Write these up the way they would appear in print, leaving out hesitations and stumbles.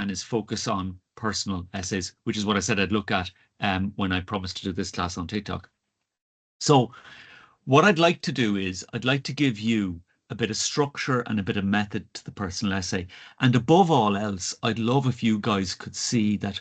and is focus on personal essays, which is what I said I'd look at when I promised to do this class on TikTok. So what I'd like to do is I'd like to give you a bit of structure and a bit of method to the personal essay. And above all else, I'd love if you guys could see that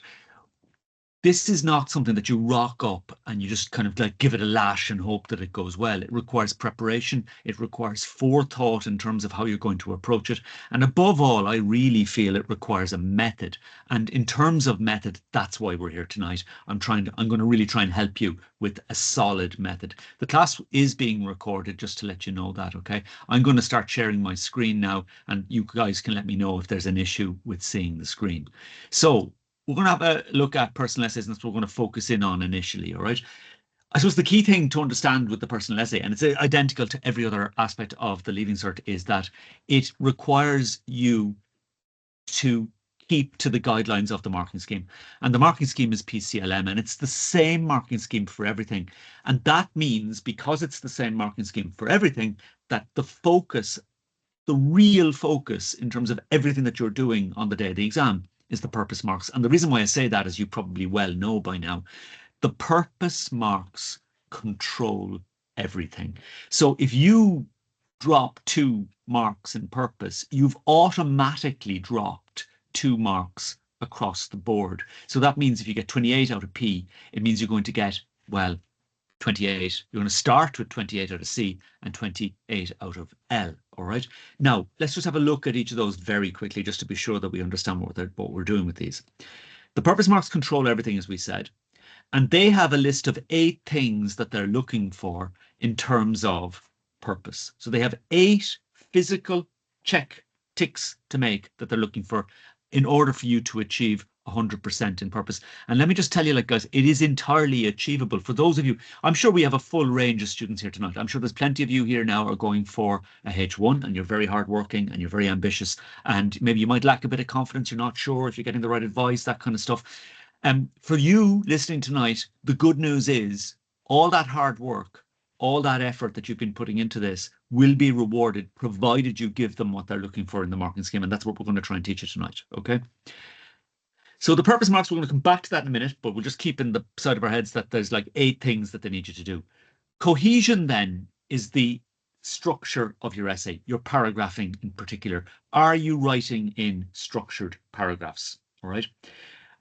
this is not something that you rock up and you just kind of like give it a lash and hope that it goes well. It requires preparation. It requires forethought in terms of how you're going to approach it. And above all, I really feel it requires a method. And in terms of method, that's why we're here tonight. I'm going to really try and help you with a solid method. The class is being recorded, just to let you know that, okay? I'm going to start sharing my screen now, and you guys can let me know if there's an issue with seeing the screen. So we're going to have a look at personal essays, and that's what we're going to focus in on initially, all right? I suppose the key thing to understand with the personal essay, and it's identical to every other aspect of the Leaving Cert, is that it requires you to keep to the guidelines of the marking scheme. And the marking scheme is PCLM, and it's the same marking scheme for everything. And that means, because it's the same marking scheme for everything, that the focus, the real focus in terms of everything that you're doing on the day of the exam, is the purpose marks. And the reason why I say that, as you probably well know by now, the purpose marks control everything. So if you drop 2 marks in purpose, you've automatically dropped 2 marks across the board. So that means if you get 28 out of P, it means you're going to get, well, 28. You're going to start with 28 out of C and 28 out of L. All right. Now, let's just have a look at each of those very quickly, just to be sure that we understand what we're doing with these. The purpose marks control everything, as we said, and they have a list of 8 things that they're looking for in terms of purpose. So they have 8 physical ticks to make that they're looking for in order for you to achieve 100% in purpose. And let me just tell you, like, guys, it is entirely achievable. For those of you, I'm sure we have a full range of students here tonight. I'm sure there's plenty of you here now are going for a H1, and you're very hardworking and you're very ambitious, and maybe you might lack a bit of confidence. You're not sure if you're getting the right advice, that kind of stuff. For you listening tonight, the good news is all that hard work, all that effort that you've been putting into this will be rewarded, provided you give them what they're looking for in the marking scheme. And that's what we're going to try and teach you tonight. Okay. So the purpose marks, we're going to come back to that in a minute, but we'll just keep in the side of our heads that there's like 8 things that they need you to do. Cohesion then is the structure of your essay, your paragraphing in particular. Are you writing in structured paragraphs? All right.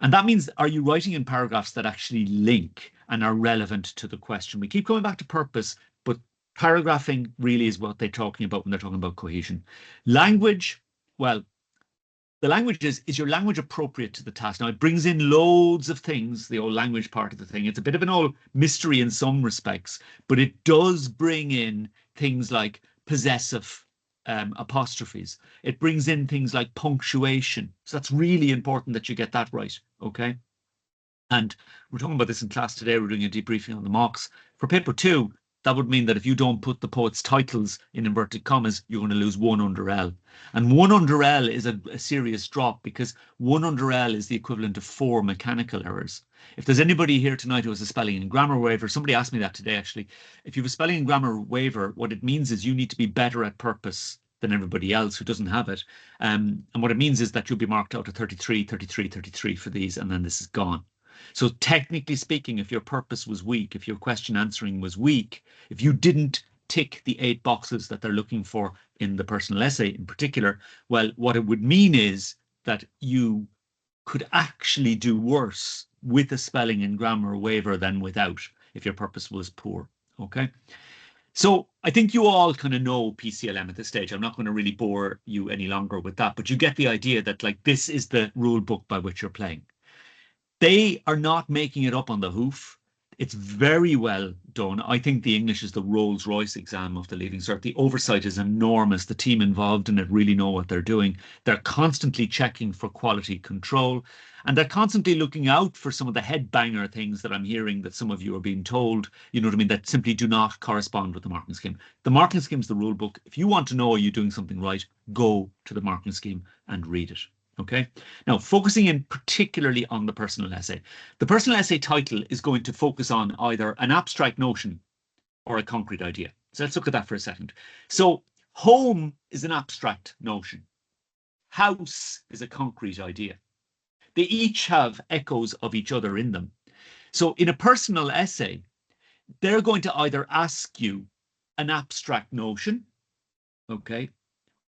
And that means, are you writing in paragraphs that actually link and are relevant to the question? We keep going back to purpose, but paragraphing really is what they're talking about when they're talking about cohesion. Language, well, the language is your language appropriate to the task? Now, it brings in loads of things, the old language part of the thing. It's a bit of an old mystery in some respects, but it does bring in things like possessive apostrophes. It brings in things like punctuation. So that's really important that you get that right, okay? And we're talking about this in class today. We're doing a debriefing on the mocks. For paper 2, that would mean that if you don't put the poet's titles in inverted commas, you're going to lose 1 under L. And 1 under L is a serious drop, because 1 under L is the equivalent of 4 mechanical errors. If there's anybody here tonight who has a spelling and grammar waiver, somebody asked me that today, actually. If you have a spelling and grammar waiver, what it means is you need to be better at purpose than everybody else who doesn't have it. And what it means is that you'll be marked out at 33, 33, 33 for these, and then this is gone. So technically speaking, if your purpose was weak, if your question answering was weak, if you didn't tick the 8 boxes that they're looking for in the personal essay in particular, well, what it would mean is that you could actually do worse with a spelling and grammar waiver than without, if your purpose was poor. Okay. So I think you all kind of know PCLM at this stage. I'm not going to really bore you any longer with that, but you get the idea that, like, this is the rule book by which you're playing. They are not making it up on the hoof. It's very well done. I think the English is the Rolls-Royce exam of the Leaving Cert. The oversight is enormous. The team involved in it really know what they're doing. They're constantly checking for quality control, and they're constantly looking out for some of the headbanger things that I'm hearing that some of you are being told, you know what I mean, that simply do not correspond with the marking scheme. The marking scheme is the rule book. If you want to know, are you doing something right, go to the marking scheme and read it. Okay. Now, focusing in particularly on the personal essay. The personal essay title is going to focus on either an abstract notion or a concrete idea. So let's look at that for a second. So home is an abstract notion. House is a concrete idea. They each have echoes of each other in them. So in a personal essay, they're going to either ask you an abstract notion, okay,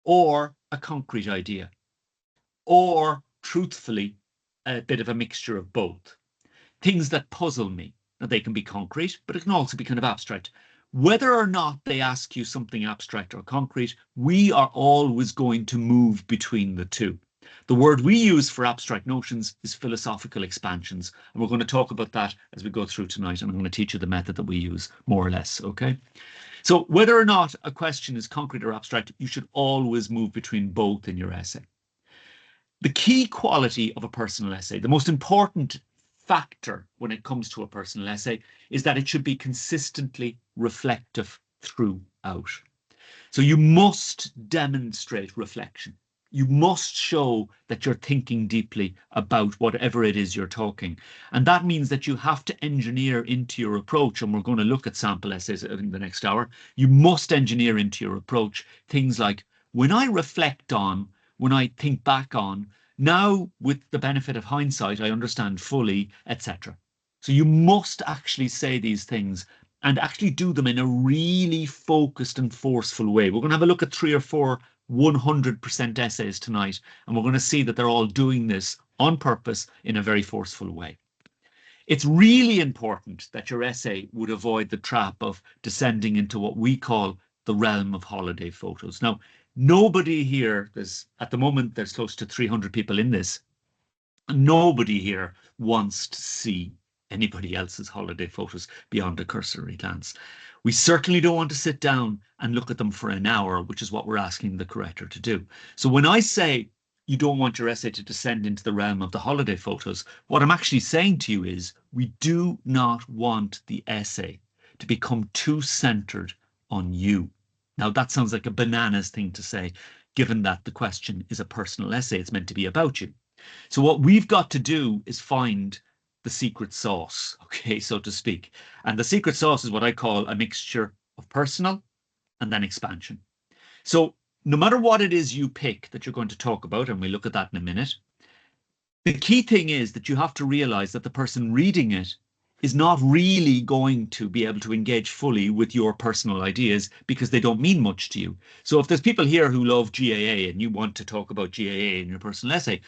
or a concrete idea, or truthfully, a bit of a mixture of both. Things that puzzle me. Now, they can be concrete, but it can also be kind of abstract. Whether or not they ask you something abstract or concrete, we are always going to move between the two. The word we use for abstract notions is philosophical expansions, and we're going to talk about that as we go through tonight, and I'm going to teach you the method that we use, more or less, okay? So whether or not a question is concrete or abstract, you should always move between both in your essay. The key quality of a personal essay, the most important factor when it comes to a personal essay, is that it should be consistently reflective throughout. So you must demonstrate reflection. You must show that you're thinking deeply about whatever it is you're talking. And that means that you have to engineer into your approach, and we're going to look at sample essays in the next hour. You must engineer into your approach things like, when I reflect on, when I think back on, now with the benefit of hindsight, I understand fully, etc. So you must actually say these things and actually do them in a really focused and forceful way. We're going to have a look at 3 or 4 100% essays tonight, and we're going to see that they're all doing this on purpose in a very forceful way. It's really important that your essay would avoid the trap of descending into what we call the realm of holiday photos. Now, nobody here, at the moment, there's close to 300 people in this. Nobody here wants to see anybody else's holiday photos beyond a cursory glance. We certainly don't want to sit down and look at them for an hour, which is what we're asking the corrector to do. So when I say you don't want your essay to descend into the realm of the holiday photos, what I'm actually saying to you is we do not want the essay to become too centered on you. Now, that sounds like a bananas thing to say, given that the question is a personal essay. It's meant to be about you. So what we've got to do is find the secret sauce, okay, so to speak. And the secret sauce is what I call a mixture of personal and then expansion. So no matter what it is you pick that you're going to talk about, and we'll look at that in a minute, the key thing is that you have to realize that the person reading it is not really going to be able to engage fully with your personal ideas because they don't mean much to you. So if there's people here who love GAA and you want to talk about GAA in your personal essay,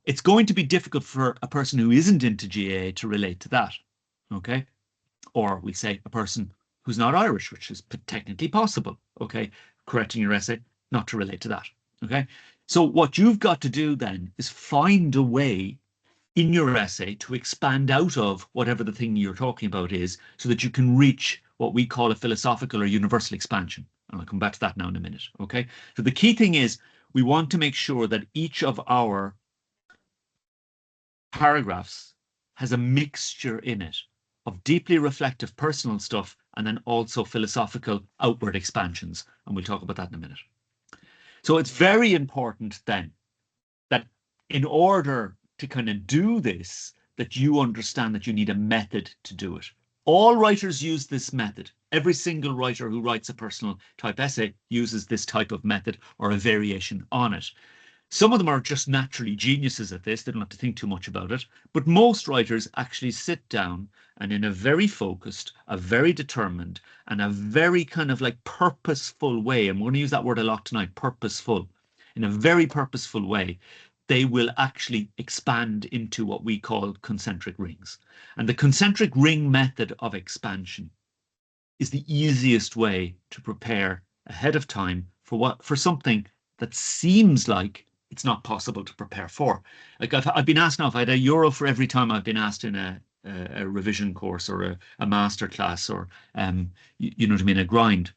it's going to be difficult for a person who isn't into GAA to relate to that, okay? Or we say a person who's not Irish, which is technically possible, okay? Correcting your essay, not to relate to that, okay? So what you've got to do then is find a way in your essay to expand out of whatever the thing you're talking about is so that you can reach what we call a philosophical or universal expansion. And I'll come back to that now in a minute, okay? So the key thing is we want to make sure that each of our paragraphs has a mixture in it of deeply reflective personal stuff and then also philosophical outward expansions. And we'll talk about that in a minute. So it's very important then that in order to kind of do this, that you understand that you need a method to do it. All writers use this method. Every single writer who writes a personal type essay uses this type of method or a variation on it. Some of them are just naturally geniuses at this. They don't have to think too much about it. But most writers actually sit down and in a very focused, a very determined, and a very kind of like purposeful way, and we're going to use that word a lot tonight, purposeful, in a very purposeful way, they will actually expand into what we call concentric rings. And the concentric ring method of expansion is the easiest way to prepare ahead of time for something that seems like it's not possible to prepare for. Like I've been asked now if I had €1 for every time I've been asked in a revision course or a masterclass or you know what I mean, a grind.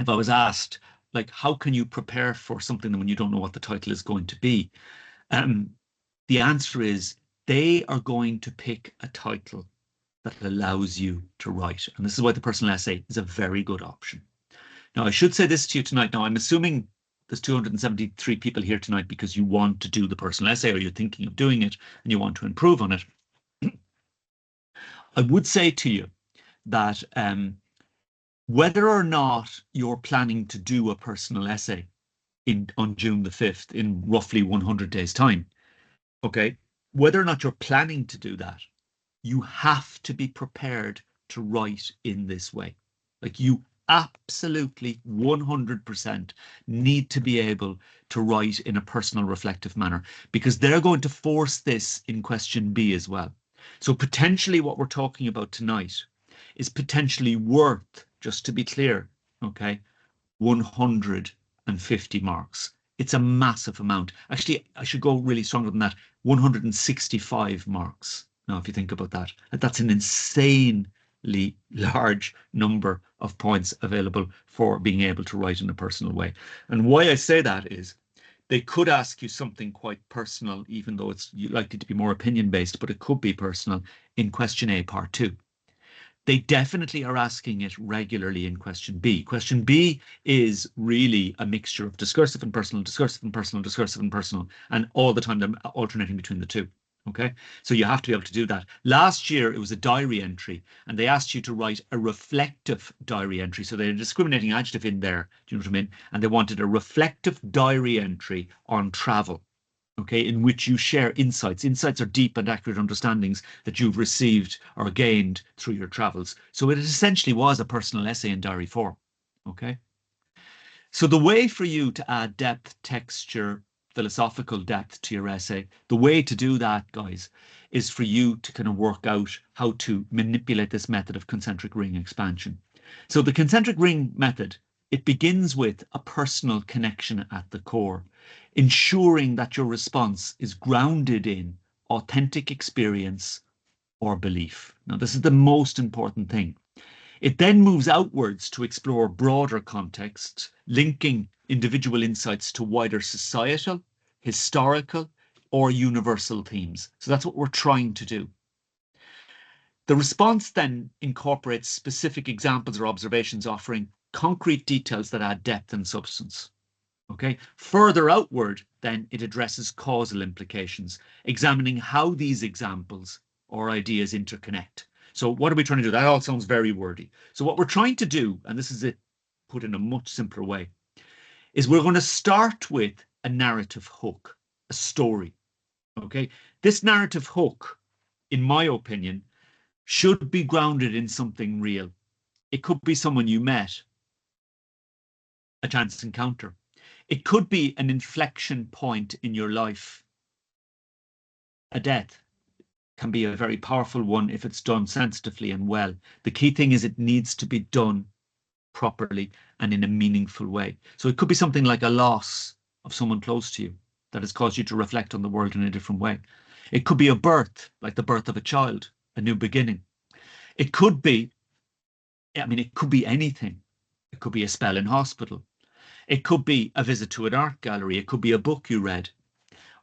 If I was asked, like, how can you prepare for something when you don't know what the title is going to be? The answer is they are going to pick a title that allows you to write. And this is why the personal essay is a very good option. Now, I should say this to you tonight. Now, I'm assuming there's 273 people here tonight because you want to do the personal essay or you're thinking of doing it and you want to improve on it. I would say to you that whether or not you're planning to do a personal essay on June the 5th in roughly 100 days time, okay, whether or not you're planning to do that, you have to be prepared to write in this way. Like you absolutely 100% need to be able to write in a personal reflective manner, because they're going to force this in question B as well. So potentially what we're talking about tonight is potentially worth, just to be clear, okay, 150 marks. It's a massive amount. Actually, I should go really stronger than that. 165 marks. Now, if you think about that, that's an insanely large number of points available for being able to write in a personal way. And why I say that is they could ask you something quite personal, even though it's likely to be more opinion based, but it could be personal in question A, part 2. They definitely are asking it regularly in question B. Question B is really a mixture of discursive and personal, discursive and personal, discursive and personal, and all the time they're alternating between the two. Okay, so you have to be able to do that. Last year, it was a diary entry, and they asked you to write a reflective diary entry. So they had a discriminating adjective in there, do you know what I mean? And they wanted a reflective diary entry on travel. Okay, in which you share insights. Insights are deep and accurate understandings that you've received or gained through your travels. So it essentially was a personal essay in diary form. Okay. So the way for you to add depth, texture, philosophical depth to your essay, the way to do that, guys, is for you to kind of work out how to manipulate this method of concentric ring expansion. So the concentric ring method, it begins with a personal connection at the core, ensuring that your response is grounded in authentic experience or belief. Now, this is the most important thing. It then moves outwards to explore broader contexts, linking individual insights to wider societal, historical, or universal themes. So that's what we're trying to do. The response then incorporates specific examples or observations, offering concrete details that add depth and substance. Okay. Further outward, then it addresses causal implications, examining how these examples or ideas interconnect. So what are we trying to do? That all sounds very wordy. So what we're trying to do, and this is it put in a much simpler way, is we're going to start with a narrative hook, a story. Okay. This narrative hook, in my opinion, should be grounded in something real. It could be someone you met, a chance encounter. It could be an inflection point in your life. A death can be a very powerful one if it's done sensitively and well. The key thing is it needs to be done properly and in a meaningful way. So it could be something like a loss of someone close to you that has caused you to reflect on the world in a different way. It could be a birth, like the birth of a child, a new beginning. It could be, it could be anything. It could be a spell in hospital. It could be a visit to an art gallery. It could be a book you read.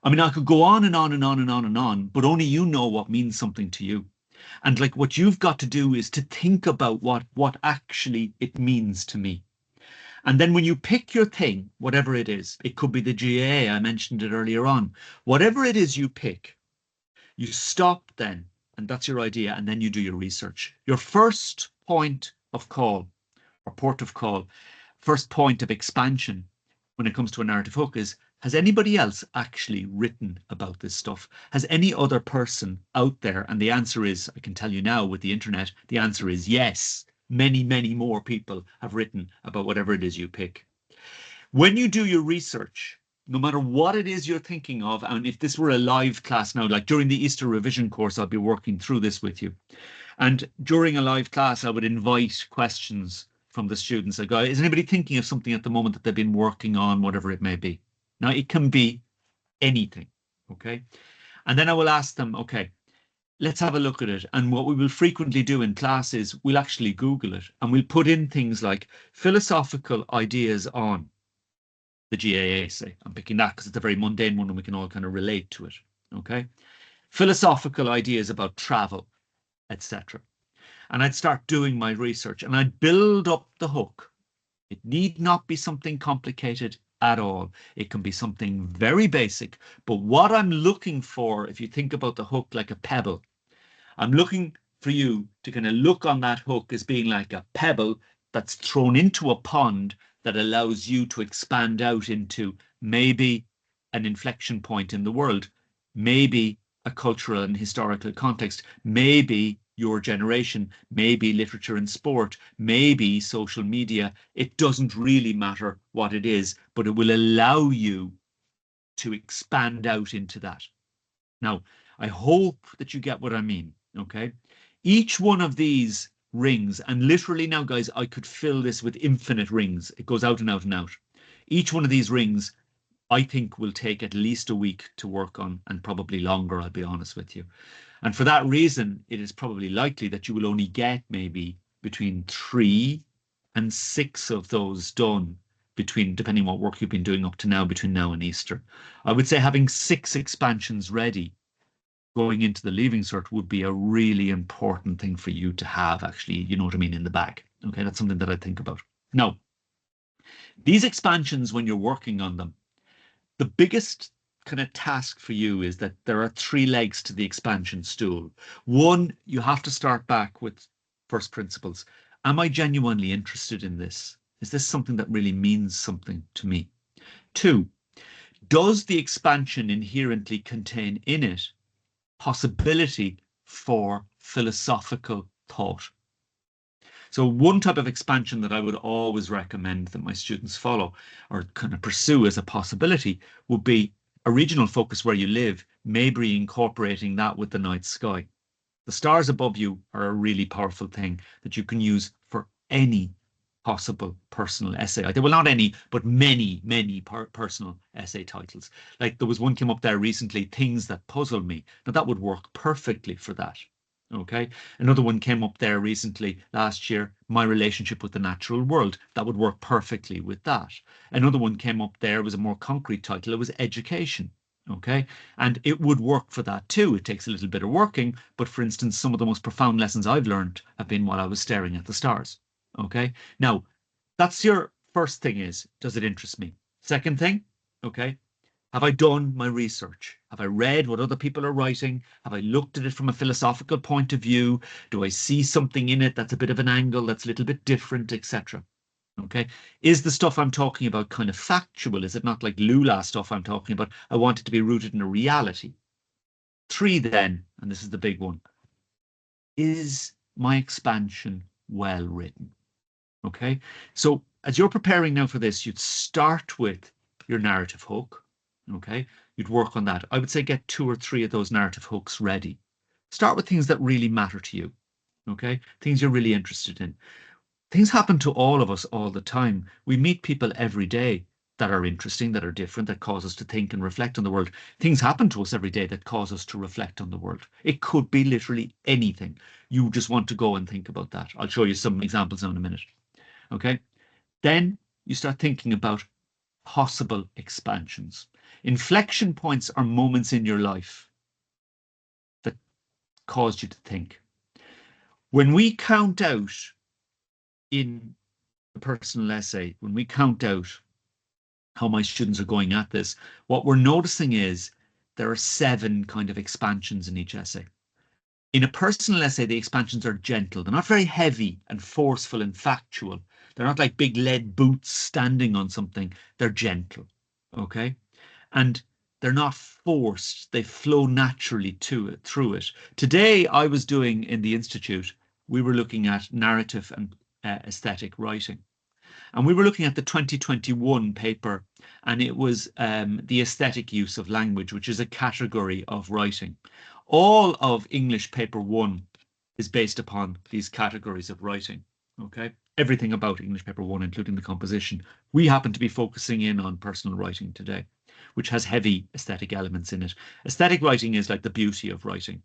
I could go on and on and on and on and on, but only you know what means something to you. And like what you've got to do is to think about what actually it means to me. And then when you pick your thing, whatever it is, it could be the GAA, I mentioned it earlier on. Whatever it is you pick, you stop then, and that's your idea, and then you do your research. Your first point of call, or port of call, first point of expansion when it comes to a narrative hook is, has anybody else actually written about this stuff? Has any other person out there? And the answer is, I can tell you now with the internet, the answer is yes. Many, many more people have written about whatever it is you pick. When you do your research, no matter what it is you're thinking of, and if this were a live class now, like during the Easter revision course, I'll be working through this with you. And during a live class, I would invite questions from the students. I go, is anybody thinking of something at the moment that they've been working on, whatever it may be? Now, it can be anything, okay? And then I will ask them, okay, let's have a look at it. And what we will frequently do in class is we'll actually Google it and we'll put in things like philosophical ideas on the GAA, say. I'm picking that because it's a very mundane one and we can all kind of relate to it, okay? Philosophical ideas about travel, etc. And I'd start doing my research and I'd build up the hook. It need not be something complicated at all. It can be something very basic. But what I'm looking for, if you think about the hook like a pebble, I'm looking for you to kind of look on that hook as being like a pebble that's thrown into a pond that allows you to expand out into maybe an inflection point in the world, maybe a cultural and historical context. Maybe your generation, maybe literature and sport, maybe social media. It doesn't really matter what it is, but it will allow you to expand out into that. Now, I hope that you get what I mean, okay? Each one of these rings, and literally now, guys, I could fill this with infinite rings. It goes out and out and out. Each one of these rings, I think, will take at least a week to work on, and probably longer, I'll be honest with you. And for that reason, it is probably likely that you will only get maybe between 3 and 6 of those done depending what work you've been doing up to now, between now and Easter. I would say having 6 expansions ready going into the Leaving Cert would be a really important thing for you to have, actually, you know what I mean, in the bag. Okay, that's something that I think about. Now, these expansions, when you're working on them, the biggest kind of task for you is that there are 3 legs to the expansion stool. One, you have to start back with first principles. Am I genuinely interested in this? Is this something that really means something to me? 2, does the expansion inherently contain in it possibility for philosophical thought? So one type of expansion that I would always recommend that my students follow or kind of pursue as a possibility would be a regional focus where you live, maybe incorporating that with the night sky. The stars above you are a really powerful thing that you can use for any possible personal essay. Well, not any, but many, many personal essay titles. Like there was one came up there recently, Things That Puzzle Me. Now that would work perfectly for that. Okay. Another one came up there recently last year, My Relationship with the Natural World. That would work perfectly with that. Another one came up there, was a more concrete title. It was Education. Okay. And it would work for that too. It takes a little bit of working, but for instance, some of the most profound lessons I've learned have been while I was staring at the stars. Okay. Now, that's your first thing is, does it interest me? Second thing, okay. Have I done my research? Have I read what other people are writing? Have I looked at it from a philosophical point of view? Do I see something in it that's a bit of an angle, that's a little bit different, etc.? Okay. Is the stuff I'm talking about kind of factual? Is it not like Lula stuff I'm talking about? I want it to be rooted in a reality. 3 then, and this is the big one, is my expansion well written? Okay. So as you're preparing now for this, you'd start with your narrative hook. Okay. You'd work on that. I would say get 2 or 3 of those narrative hooks ready. Start with things that really matter to you. Okay. Things you're really interested in. Things happen to all of us all the time. We meet people every day that are interesting, that are different, that cause us to think and reflect on the world. Things happen to us every day that cause us to reflect on the world. It could be literally anything. You just want to go and think about that. I'll show you some examples now in a minute. Okay. Then you start thinking about possible expansions. Inflection points are moments in your life that caused you to think. When we count out in the personal essay, when we count out how my students are going at this, what we're noticing is there are 7 kind of expansions in each essay. In a personal essay, the expansions are gentle. They're not very heavy and forceful and factual. They're not like big lead boots standing on something. They're gentle, okay? And they're not forced. They flow naturally through it. Today, I was doing in the Institute, we were looking at narrative and aesthetic writing. And we were looking at the 2021 paper, and it was the aesthetic use of language, which is a category of writing. All of English paper 1 is based upon these categories of writing. Okay, everything about English paper 1, including the composition. We happen to be focusing in on personal writing today, which has heavy aesthetic elements in it. Aesthetic writing is like the beauty of writing.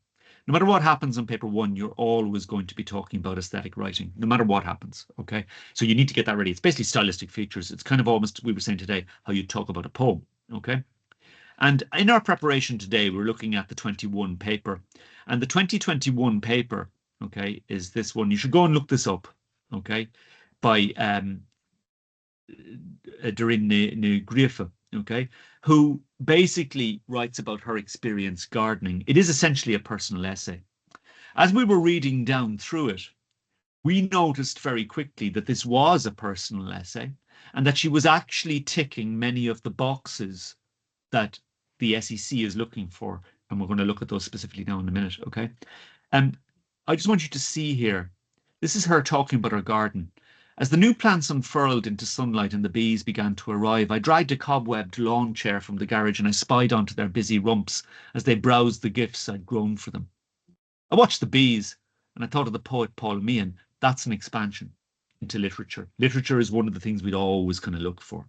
No matter what happens on paper 1, you're always going to be talking about aesthetic writing, no matter what happens. Okay, so you need to get that ready. It's basically stylistic features. It's kind of almost, we were saying today, how you talk about a poem. Okay. And in our preparation today, we're looking at the 21 paper, and the 2021 paper, okay, is this one. You should go and look this up, okay, by Dorin Griefe, okay, who basically writes about her experience gardening. It is essentially a personal essay. As we were reading down through it, we noticed very quickly that this was a personal essay and that she was actually ticking many of the boxes that the SEC is looking for And we're going to look at those specifically now in a minute, okay? I just want you to see here, this is her talking about her garden. As the new plants unfurled into sunlight and the bees began to arrive, I dragged a cobwebbed lawn chair from the garage and I spied onto their busy rumps as they browsed the gifts I'd grown for them. I watched the bees and I thought of the poet Paul Meehan. That's an expansion into literature. Literature is one of the things we'd always kind of look for.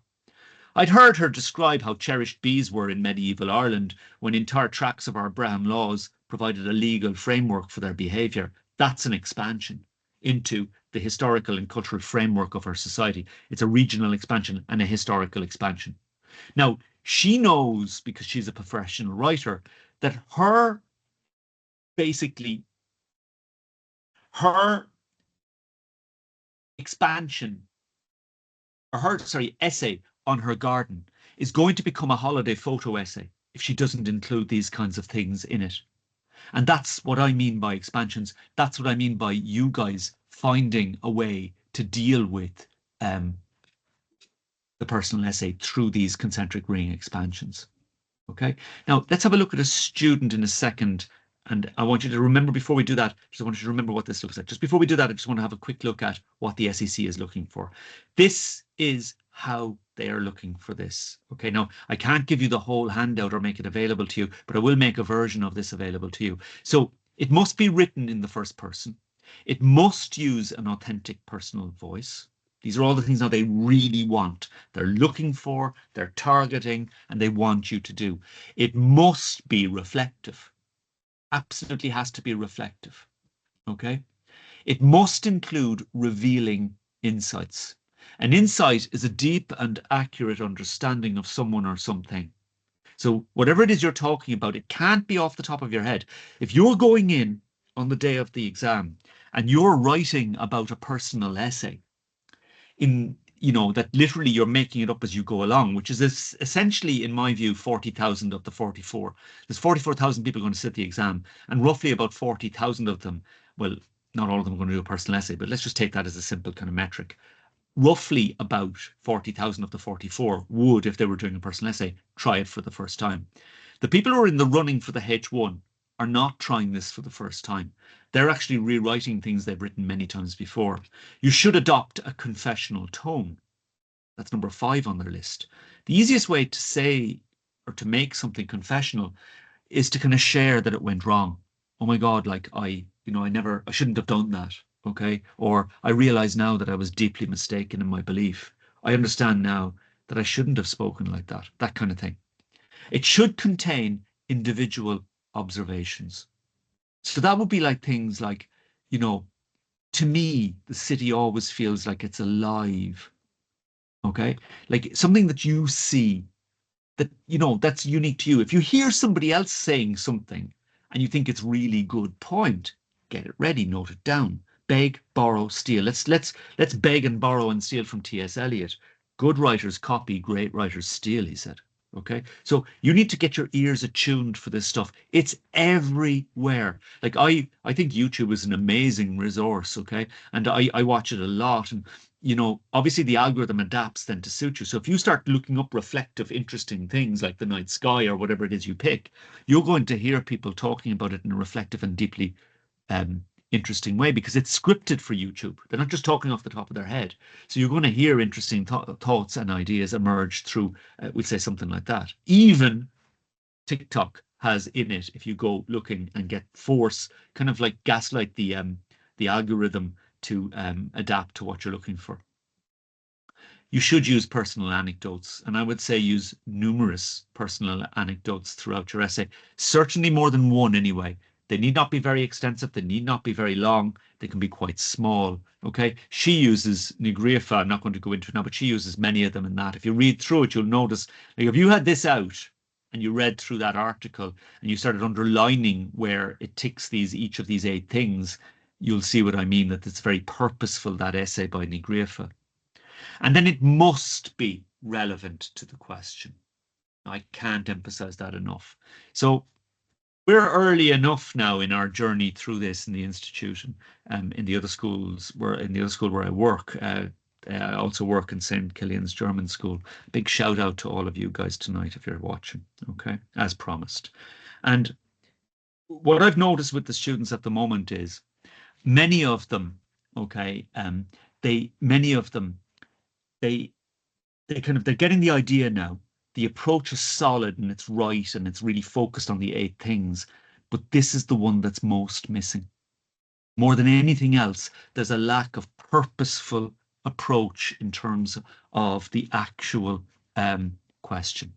I'd heard her describe how cherished bees were in medieval Ireland when entire tracts of our Braham laws provided a legal framework for their behaviour. That's an expansion into the historical and cultural framework of our society. It's a regional expansion and a historical expansion. Now, she knows, because she's a professional writer, that her expansion, or her essay on her garden is going to become a holiday photo essay if she doesn't include these kinds of things in it. And that's what I mean by expansions. That's what I mean by you guys finding a way to deal with the personal essay through these concentric ring expansions. Okay, now let's have a look at a student in a second. And I want you to remember, before we do that, I want you to remember what this looks like. Just before we do that, I just want to have a quick look at what the SEC is looking for. This is how they are looking for this. Okay, now I can't give you the whole handout or make it available to you, but I will make a version of this available to you. So it must be written in the first person. It must use an authentic personal voice. These are all the things now they really want. They're looking for, they're targeting, and they want you to do. It must be reflective. Absolutely has to be reflective. Okay? It must include revealing insights. An insight is a deep and accurate understanding of someone or something. So whatever it is you're talking about, it can't be off the top of your head. If you're going in on the day of the exam and you're writing about a personal essay, that literally you're making it up as you go along, which is essentially, in my view, 40,000 of the 44. There's 44,000 people going to sit the exam, and roughly about 40,000 of them, well, not all of them are going to do a personal essay, but let's just take that as a simple kind of metric. Roughly about 40,000 of the 44 would, if they were doing a personal essay, try it for the first time. The people who are in the running for the H1 are not trying this for the first time. They're actually rewriting things they've written many times before. You should adopt a confessional tone. That's number 5 on their list. The easiest way to say or to make something confessional is to kind of share that it went wrong. Oh my God, like I shouldn't have done that. Okay. Or I realize now that I was deeply mistaken in my belief. I understand now that I shouldn't have spoken like that. That kind of thing. It should contain individual observations. So that would be like things like, to me, the city always feels like it's alive. Okay. Like something that you see that, that's unique to you. If you hear somebody else saying something and you think it's really good point, get it ready, note it down. Beg, borrow, steal. Let's beg and borrow and steal from T.S. Eliot. Good writers copy, great writers steal, he said. Okay, so you need to get your ears attuned for this stuff. It's everywhere. Like I think YouTube is an amazing resource. Okay, and I watch it a lot, and obviously the algorithm adapts then to suit you. So if you start looking up reflective, interesting things like the night sky or whatever it is you pick, you're going to hear people talking about it in a reflective and deeply interesting way, because it's scripted for YouTube. They're not just talking off the top of their head. So you're going to hear interesting thoughts and ideas emerge through, we'll say something like that. Even TikTok has in it, if you go looking and get force, kind of like gaslight the algorithm to adapt to what you're looking for. You should use personal anecdotes, and I would say use numerous personal anecdotes throughout your essay, certainly more than one anyway. They need not be very extensive. They need not be very long. They can be quite small. Okay. She uses Nigrifa. I'm not going to go into it now, but she uses many of them in that. If you read through it, you'll notice, like if you had this out and you read through that article and you started underlining where it ticks each of these 8 things, you'll see what I mean, that it's very purposeful, that essay by Nigrifa. And then it must be relevant to the question. I can't emphasize that enough. So we're early enough now in our journey through this in the institution, in the other schools, where I work. I also work in St. Killian's German School. Big shout out to all of you guys tonight if you're watching, okay, as promised. And what I've noticed with the students at the moment is many of them, okay, many of them, they they're getting the idea now. The approach is solid and it's right and it's really focused on the 8 things, but this is the one that's most missing. More than anything else, there's a lack of purposeful approach in terms of the actual question.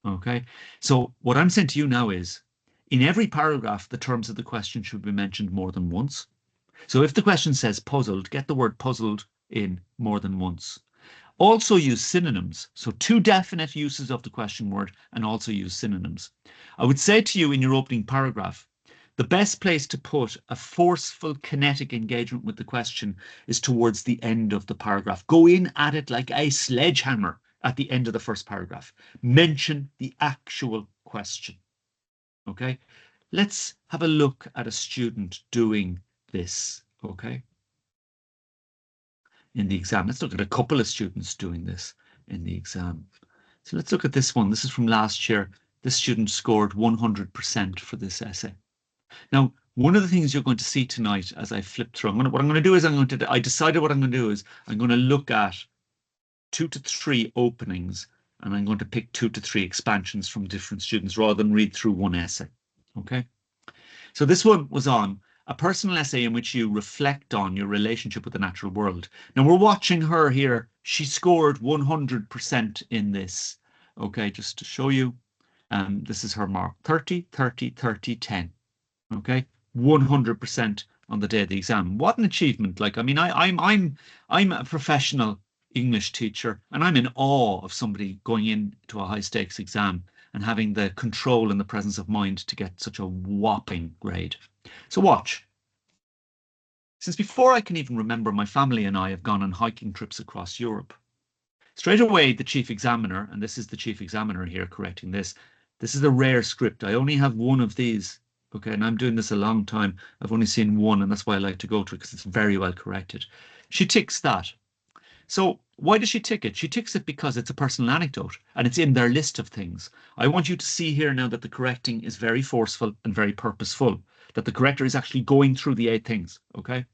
Okay, so what I'm saying to you now is, in every paragraph, the terms of the question should be mentioned more than once. So if the question says puzzled, get the word puzzled in more than once. Also use synonyms. So 2 definite uses of the question word and also use synonyms. I would say to you in your opening paragraph, the best place to put a forceful kinetic engagement with the question is towards the end of the paragraph. Go in at it like a sledgehammer at the end of the first paragraph. Mention the actual question. Okay, let's have a look at a student doing this. Okay, in the exam. Let's look at a couple of students doing this in the exam. So let's look at this one. This is from last year. This student scored 100% for this essay. Now, one of the things you're going to see tonight as I flip through, what I'm going to do is I decided what I'm going to do is I'm going to look at 2 to 3 openings and I'm going to pick 2 to 3 expansions from different students rather than read through one essay. Okay. So this one was on a personal essay in which you reflect on your relationship with the natural world. Now we're watching her here. She scored 100% in this. Okay, just to show you, this is her mark: 30, 30, 30, 10. Okay, 100% on the day of the exam. What an achievement! Like, I mean, I'm a professional English teacher, and I'm in awe of somebody going into a high stakes exam and having the control and the presence of mind to get such a whopping grade. So watch. Since before I can even remember, my family and I have gone on hiking trips across Europe. Straight away, the chief examiner, and this is the chief examiner here correcting this. This is a rare script. I only have one of these. Okay, and I'm doing this a long time. I've only seen one, and that's why I like to go to it, because it's very well corrected. She ticks that. So why does she tick it? She ticks it because it's a personal anecdote and it's in their list of things. I want you to see here now that the correcting is very forceful and very purposeful, that the corrector is actually going through the 8 things. Okay.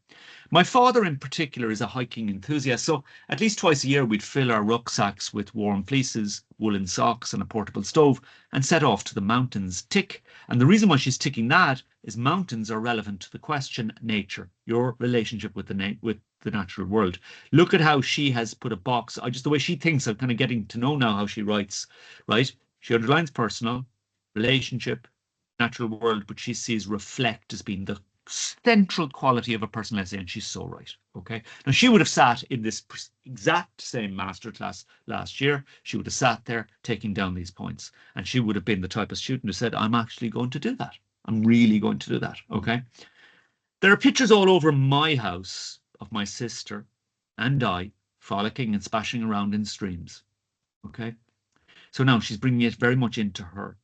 My father in particular is a hiking enthusiast, so at least twice a year we'd fill our rucksacks with warm fleeces, woolen socks and a portable stove and set off to the mountains. Tick. And the reason why she's ticking that is mountains are relevant to the question nature, your relationship with the natural world. Look at how she has put a box. Just the way she thinks, I'm kind of getting to know now how she writes, right? She underlines personal, relationship, natural world, but she sees reflect as being the central quality of a personal essay, and she's so right. Okay, now she would have sat in this exact same masterclass last year. She would have sat there taking down these points, and she would have been the type of student who said, I'm actually going to do that. I'm really going to do that. Okay, there are pictures all over my house of my sister and I frolicking and splashing around in streams. Okay, so now she's bringing it very much into her.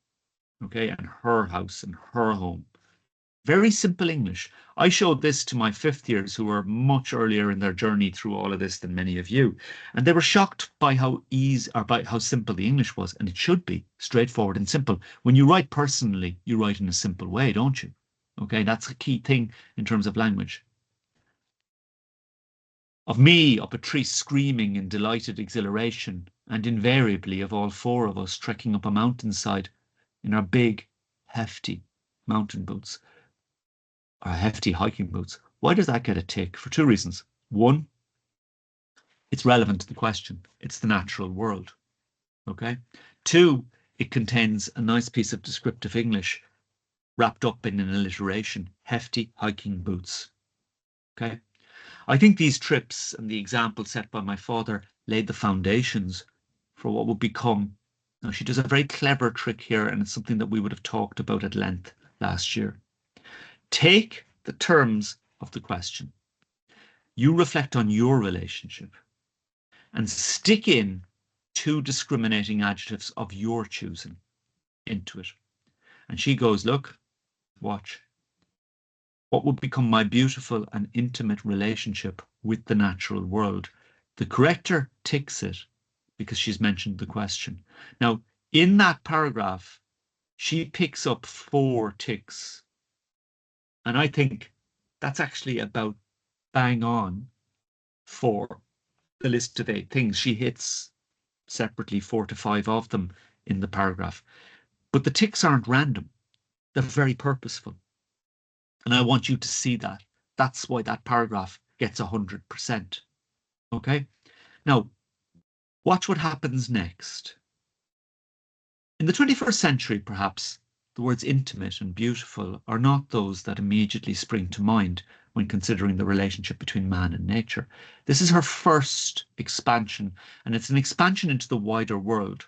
Okay, and her house and her home. Very simple English. I showed this to my 5th years who were much earlier in their journey through all of this than many of you. And they were shocked by how by how simple the English was. And it should be straightforward and simple. When you write personally, you write in a simple way, don't you? Okay, that's a key thing in terms of language. Of me up a tree screaming in delighted exhilaration, and invariably of all 4 of us trekking up a mountainside in our big, hefty mountain boots. Or hefty hiking boots. Why does that get a tick? For 2 reasons. 1, it's relevant to the question. It's the natural world. Okay. 2, it contains a nice piece of descriptive English wrapped up in an alliteration. Hefty hiking boots. Okay. I think these trips and the example set by my father laid the foundations for what would become. Now, she does a very clever trick here, and it's something that we would have talked about at length last year. Take the terms of the question. You reflect on your relationship and stick in 2 discriminating adjectives of your choosing into it. And she goes, look, watch. What would become my beautiful and intimate relationship with the natural world? The corrector ticks it because she's mentioned the question. Now, in that paragraph, she picks up 4 ticks And I think that's actually about bang on for the list of 8 things. She hits separately 4 to 5 of them in the paragraph. But the ticks aren't random. They're very purposeful. And I want you to see that. That's why that paragraph gets 100%. Okay? Now, watch what happens next. In the 21st century, perhaps, the words intimate and beautiful are not those that immediately spring to mind when considering the relationship between man and nature. This is her first expansion, and it's an expansion into the wider world.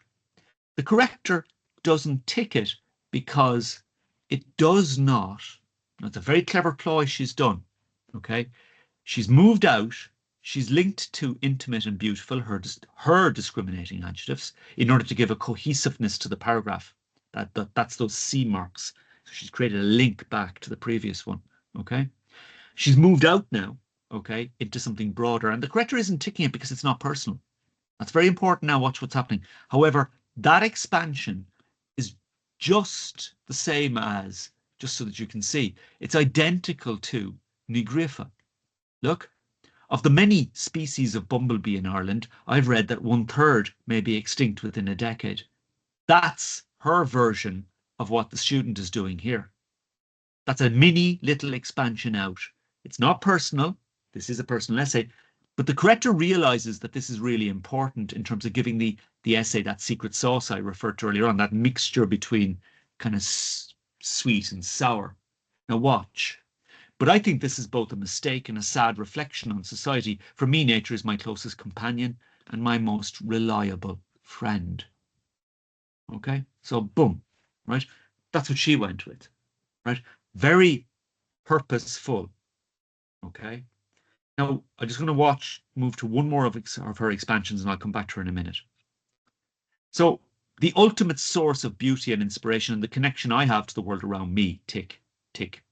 The corrector doesn't tick it because it does not. It's a very clever ploy she's done. Okay, she's moved out. She's linked to intimate and beautiful, her discriminating adjectives, in order to give a cohesiveness to the paragraph. That's those C marks. So she's created a link back to the previous one. Okay, she's moved out now. Okay, into something broader, and the corrector isn't ticking it because it's not personal. That's very important. Now watch what's happening. However, that expansion is just the same as, just so that you can see, it's identical to nigrifa. Look, of the many species of bumblebee in Ireland, I've read that 1/3 may be extinct within a decade. That's her version of what the student is doing here. That's a mini little expansion out. It's not personal. This is a personal essay, but the corrector realizes that this is really important in terms of giving the essay that secret sauce I referred to earlier on, that mixture between kind of sweet and sour. Now watch. But I think this is both a mistake and a sad reflection on society. For me, nature is my closest companion and my most reliable friend. Okay, so boom, right? That's what she went with, right? Very purposeful. Okay. Now, I'm just going to move to one more of her expansions, and I'll come back to her in a minute. So, the ultimate source of beauty and inspiration and the connection I have to the world around me, tick, tick.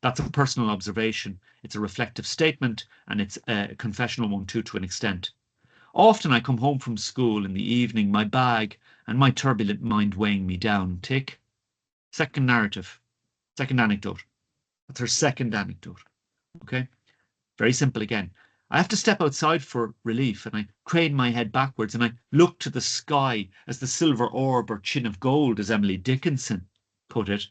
That's a personal observation. It's a reflective statement, and it's a confessional one too, to an extent. Often I come home from school in the evening, my bag and my turbulent mind weighing me down, tick. Second narrative, second anecdote. That's her second anecdote, okay? Very simple again. I have to step outside for relief, and I crane my head backwards and I look to the sky as the silver orb or chin of gold, as Emily Dickinson put it.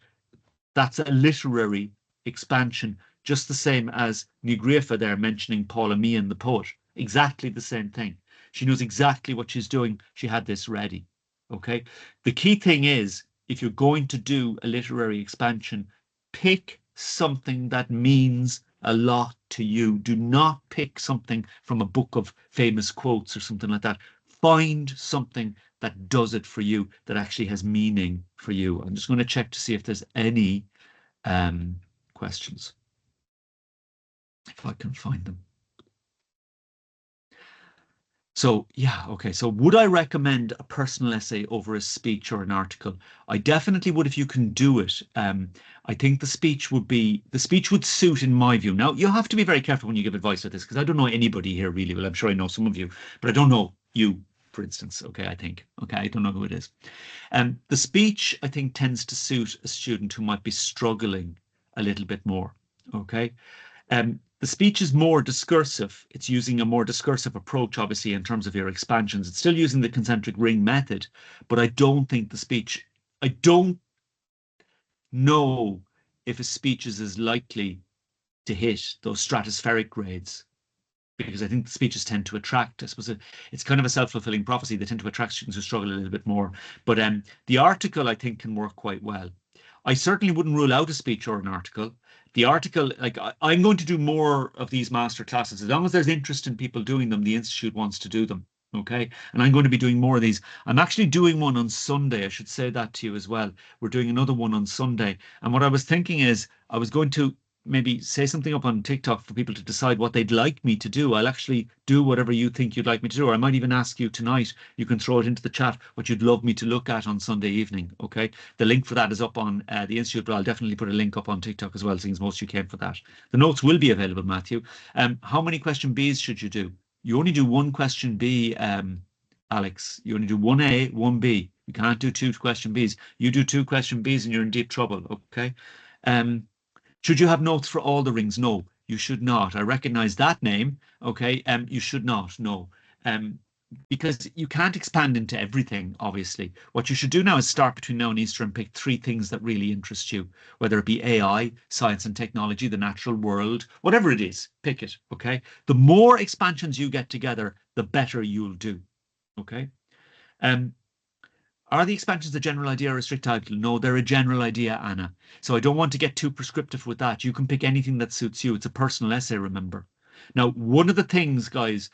That's a literary expansion, just the same as Nigrifa there mentioning Paula Meehan, the poet. Exactly the same thing. She knows exactly what she's doing. She had this ready. Okay. The key thing is, if you're going to do a literary expansion, pick something that means a lot to you. Do not pick something from a book of famous quotes or something like that. Find something that does it for you, that actually has meaning for you. I'm just going to check to see if there's any questions, if I can find them. So yeah, okay. So would I recommend a personal essay over a speech or an article? I definitely would if you can do it. I think the speech would suit in my view. Now you have to be very careful when you give advice like this, because I don't know anybody here really. Well, I'm sure I know some of you, but I don't know you, for instance. Okay, I think. Okay, I don't know who it is. The speech, I think, tends to suit a student who might be struggling a little bit more. Okay. The speech is more discursive. It's using a more discursive approach, obviously, in terms of your expansions. It's still using the concentric ring method, but I don't think I don't know if a speech is as likely to hit those stratospheric grades, because I think the speeches tend to attract, I suppose it's kind of a self-fulfilling prophecy. They tend to attract students who struggle a little bit more. But the article, I think, can work quite well. I certainly wouldn't rule out a speech or an article. The article, like I'm going to do more of these master classes. As long as there's interest in people doing them, the Institute wants to do them. Okay. And I'm going to be doing more of these. I'm actually doing one on Sunday. I should say that to you as well. We're doing another one on Sunday. And what I was thinking is I was going to maybe say something up on TikTok for people to decide what they'd like me to do. I'll actually do whatever you think you'd like me to do, or I might even ask you tonight. You can throw it into the chat what you'd love me to look at on Sunday evening. Okay, the link for that is up on the Institute, but I'll definitely put a link up on TikTok as well, since most of you came for that. The notes will be available, Matthew. How many question Bs should you do? You only do one question B, Alex. You only do one A, one B. You can't do two question Bs. You do two question Bs and you're in deep trouble. Okay. Should you have notes for all the rings? No, you should not. I recognize that name. Okay. You should not. No. Because you can't expand into everything, obviously. What you should do now is start between now and Easter and pick 3 things that really interest you, whether it be AI, science and technology, the natural world, whatever it is, pick it, okay? The more expansions you get together, the better you'll do, okay? Are the expansions a general idea or a strict title? No, they're a general idea, Anna. So I don't want to get too prescriptive with that. You can pick anything that suits you. It's a personal essay, remember. Now, one of the things, guys,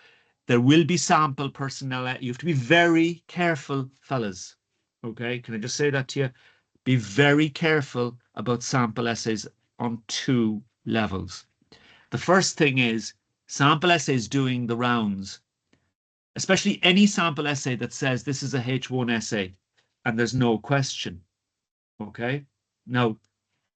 there will be sample personnel. You have to be very careful, fellas. Okay, can I just say that to you? Be very careful about sample essays on 2 levels. The first thing is sample essays doing the rounds, especially any sample essay that says this is a H1 essay and there's no question. Okay, now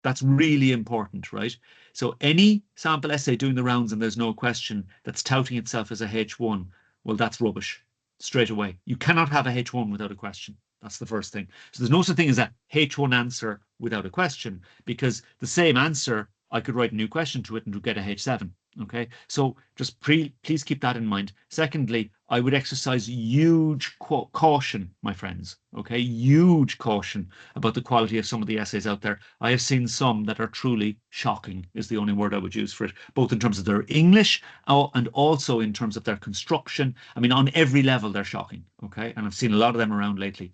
that's really important, right? So any sample essay doing the rounds and there's no question that's touting itself as a H1, well, that's rubbish straight away. You cannot have a H1 without a question. That's the first thing. So there's no such thing as a H1 answer without a question, because the same answer, I could write a new question to it and get a H7. Okay, so just please keep that in mind. Secondly, I would exercise huge caution, my friends. Okay, huge caution about the quality of some of the essays out there. I have seen some that are truly shocking, is the only word I would use for it, both in terms of their English and also in terms of their construction. I mean, on every level, they're shocking. Okay, and I've seen a lot of them around lately.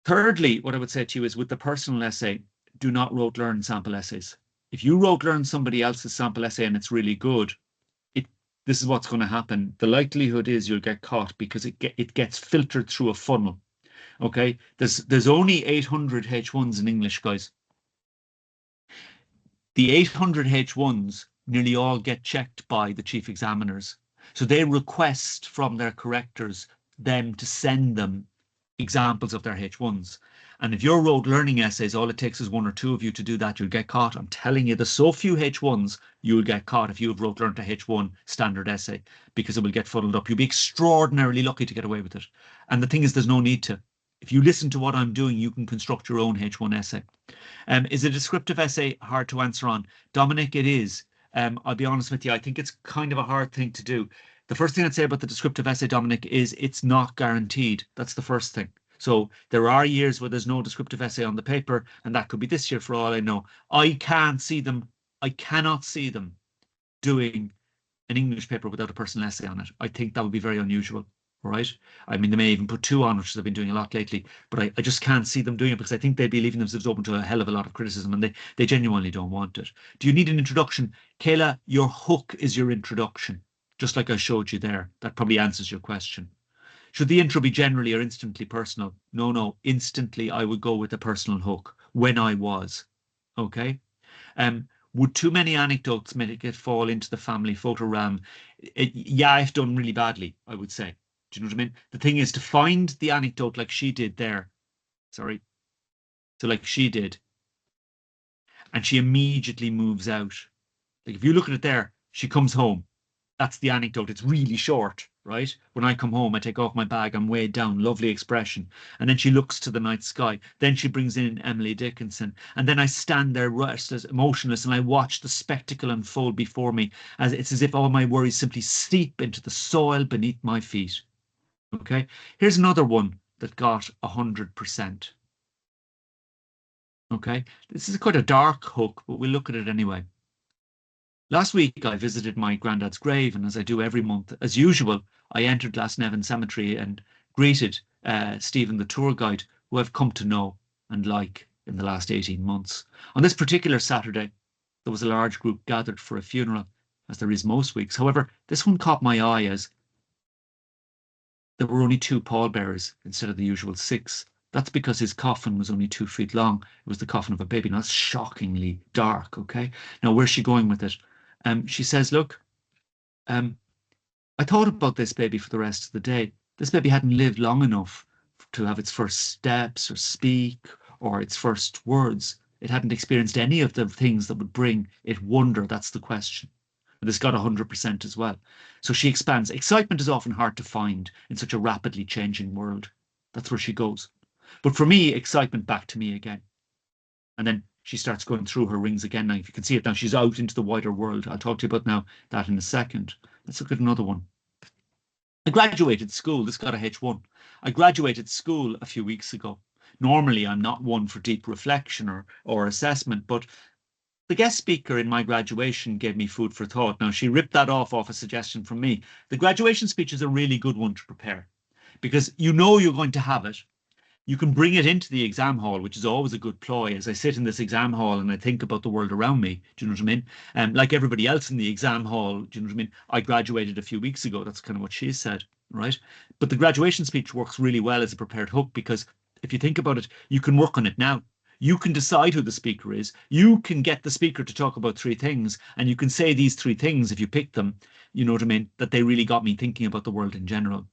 Thirdly, what I would say to you is with the personal essay, do not rote learn sample essays. If you rote learn somebody else's sample essay and it's really good, this is what's going to happen. The likelihood is you'll get caught because it gets filtered through a funnel. Okay, there's only 800 H1s in English, guys. The 800 H1s nearly all get checked by the chief examiners. So they request from their correctors them to send them examples of their H1s. And if you're rote learning essays, all it takes is 1 or 2 of you to do that, you'll get caught. I'm telling you, there's so few H1s, you'll get caught if you have rote learned a H1 standard essay, because it will get fuddled up. You'll be extraordinarily lucky to get away with it. And the thing is, there's no need to. If you listen to what I'm doing, you can construct your own H1 essay. Is a descriptive essay hard to answer on? Dominic, it is. I'll be honest with you, I think it's kind of a hard thing to do. The first thing I'd say about the descriptive essay, Dominic, is it's not guaranteed. That's the first thing. So there are years where there's no descriptive essay on the paper, and that could be this year for all I know. I cannot see them doing an English paper without a personal essay on it. I think that would be very unusual, right? I mean, they may even put 2 on, which they've been doing a lot lately, but I just can't see them doing it because I think they'd be leaving themselves open to a hell of a lot of criticism, and they genuinely don't want it. Do you need an introduction? Kayla, your hook is your introduction, just like I showed you there. That probably answers your question. Should the intro be generally or instantly personal? No, instantly I would go with a personal hook when I was. Okay. Would too many anecdotes make it fall into the family photo realm? Yeah, I've done really badly, I would say. Do you know what I mean? The thing is to find the anecdote like she did there. Sorry. So like she did. And she immediately moves out. Like if you look at it there, she comes home. That's the anecdote. It's really short, right? When I come home, I take off my bag, I'm weighed down, lovely expression. And then she looks to the night sky. Then she brings in Emily Dickinson. And then I stand there restless, emotionless, and I watch the spectacle unfold before me. It's as if all my worries simply seep into the soil beneath my feet. Okay, here's another one that got 100%. Okay, this is quite a dark hook, but we'll look at it anyway. Last week, I visited my granddad's grave, and as I do every month, as usual, I entered Glasnevin Cemetery and greeted Stephen, the tour guide, who I've come to know and like in the last 18 months. On this particular Saturday, there was a large group gathered for a funeral, as there is most weeks. However, this one caught my eye as there were only 2 pallbearers instead of the usual 6. That's because his coffin was only 2 feet long. It was the coffin of a baby. Now, that's shockingly dark, okay? Now, where's she going with it? She says, look, I thought about this baby for the rest of the day. This baby hadn't lived long enough to have its first steps or speak or its first words. It hadn't experienced any of the things that would bring it wonder. That's the question. And this got 100% as well. So she expands. Excitement is often hard to find in such a rapidly changing world. That's where she goes. But for me, excitement back to me again. And then she starts going through her rings again. Now, if you can see it now, she's out into the wider world. I'll talk to you about now that in a second. Let's look at another one. I graduated school. This got a H1. I graduated school a few weeks ago. Normally, I'm not one for deep reflection or assessment, but the guest speaker in my graduation gave me food for thought. Now, she ripped that off a suggestion from me. The graduation speech is a really good one to prepare because you know you're going to have it. You can bring it into the exam hall, which is always a good ploy. As I sit in this exam hall and I think about the world around me, do you know what I mean? Like everybody else in the exam hall, do you know what I mean? I graduated a few weeks ago. That's kind of what she said, right? But the graduation speech works really well as a prepared hook because if you think about it, you can work on it now. You can decide who the speaker is. You can get the speaker to talk about 3 things, and you can say these 3 things if you pick them, you know what I mean, that they really got me thinking about the world in general.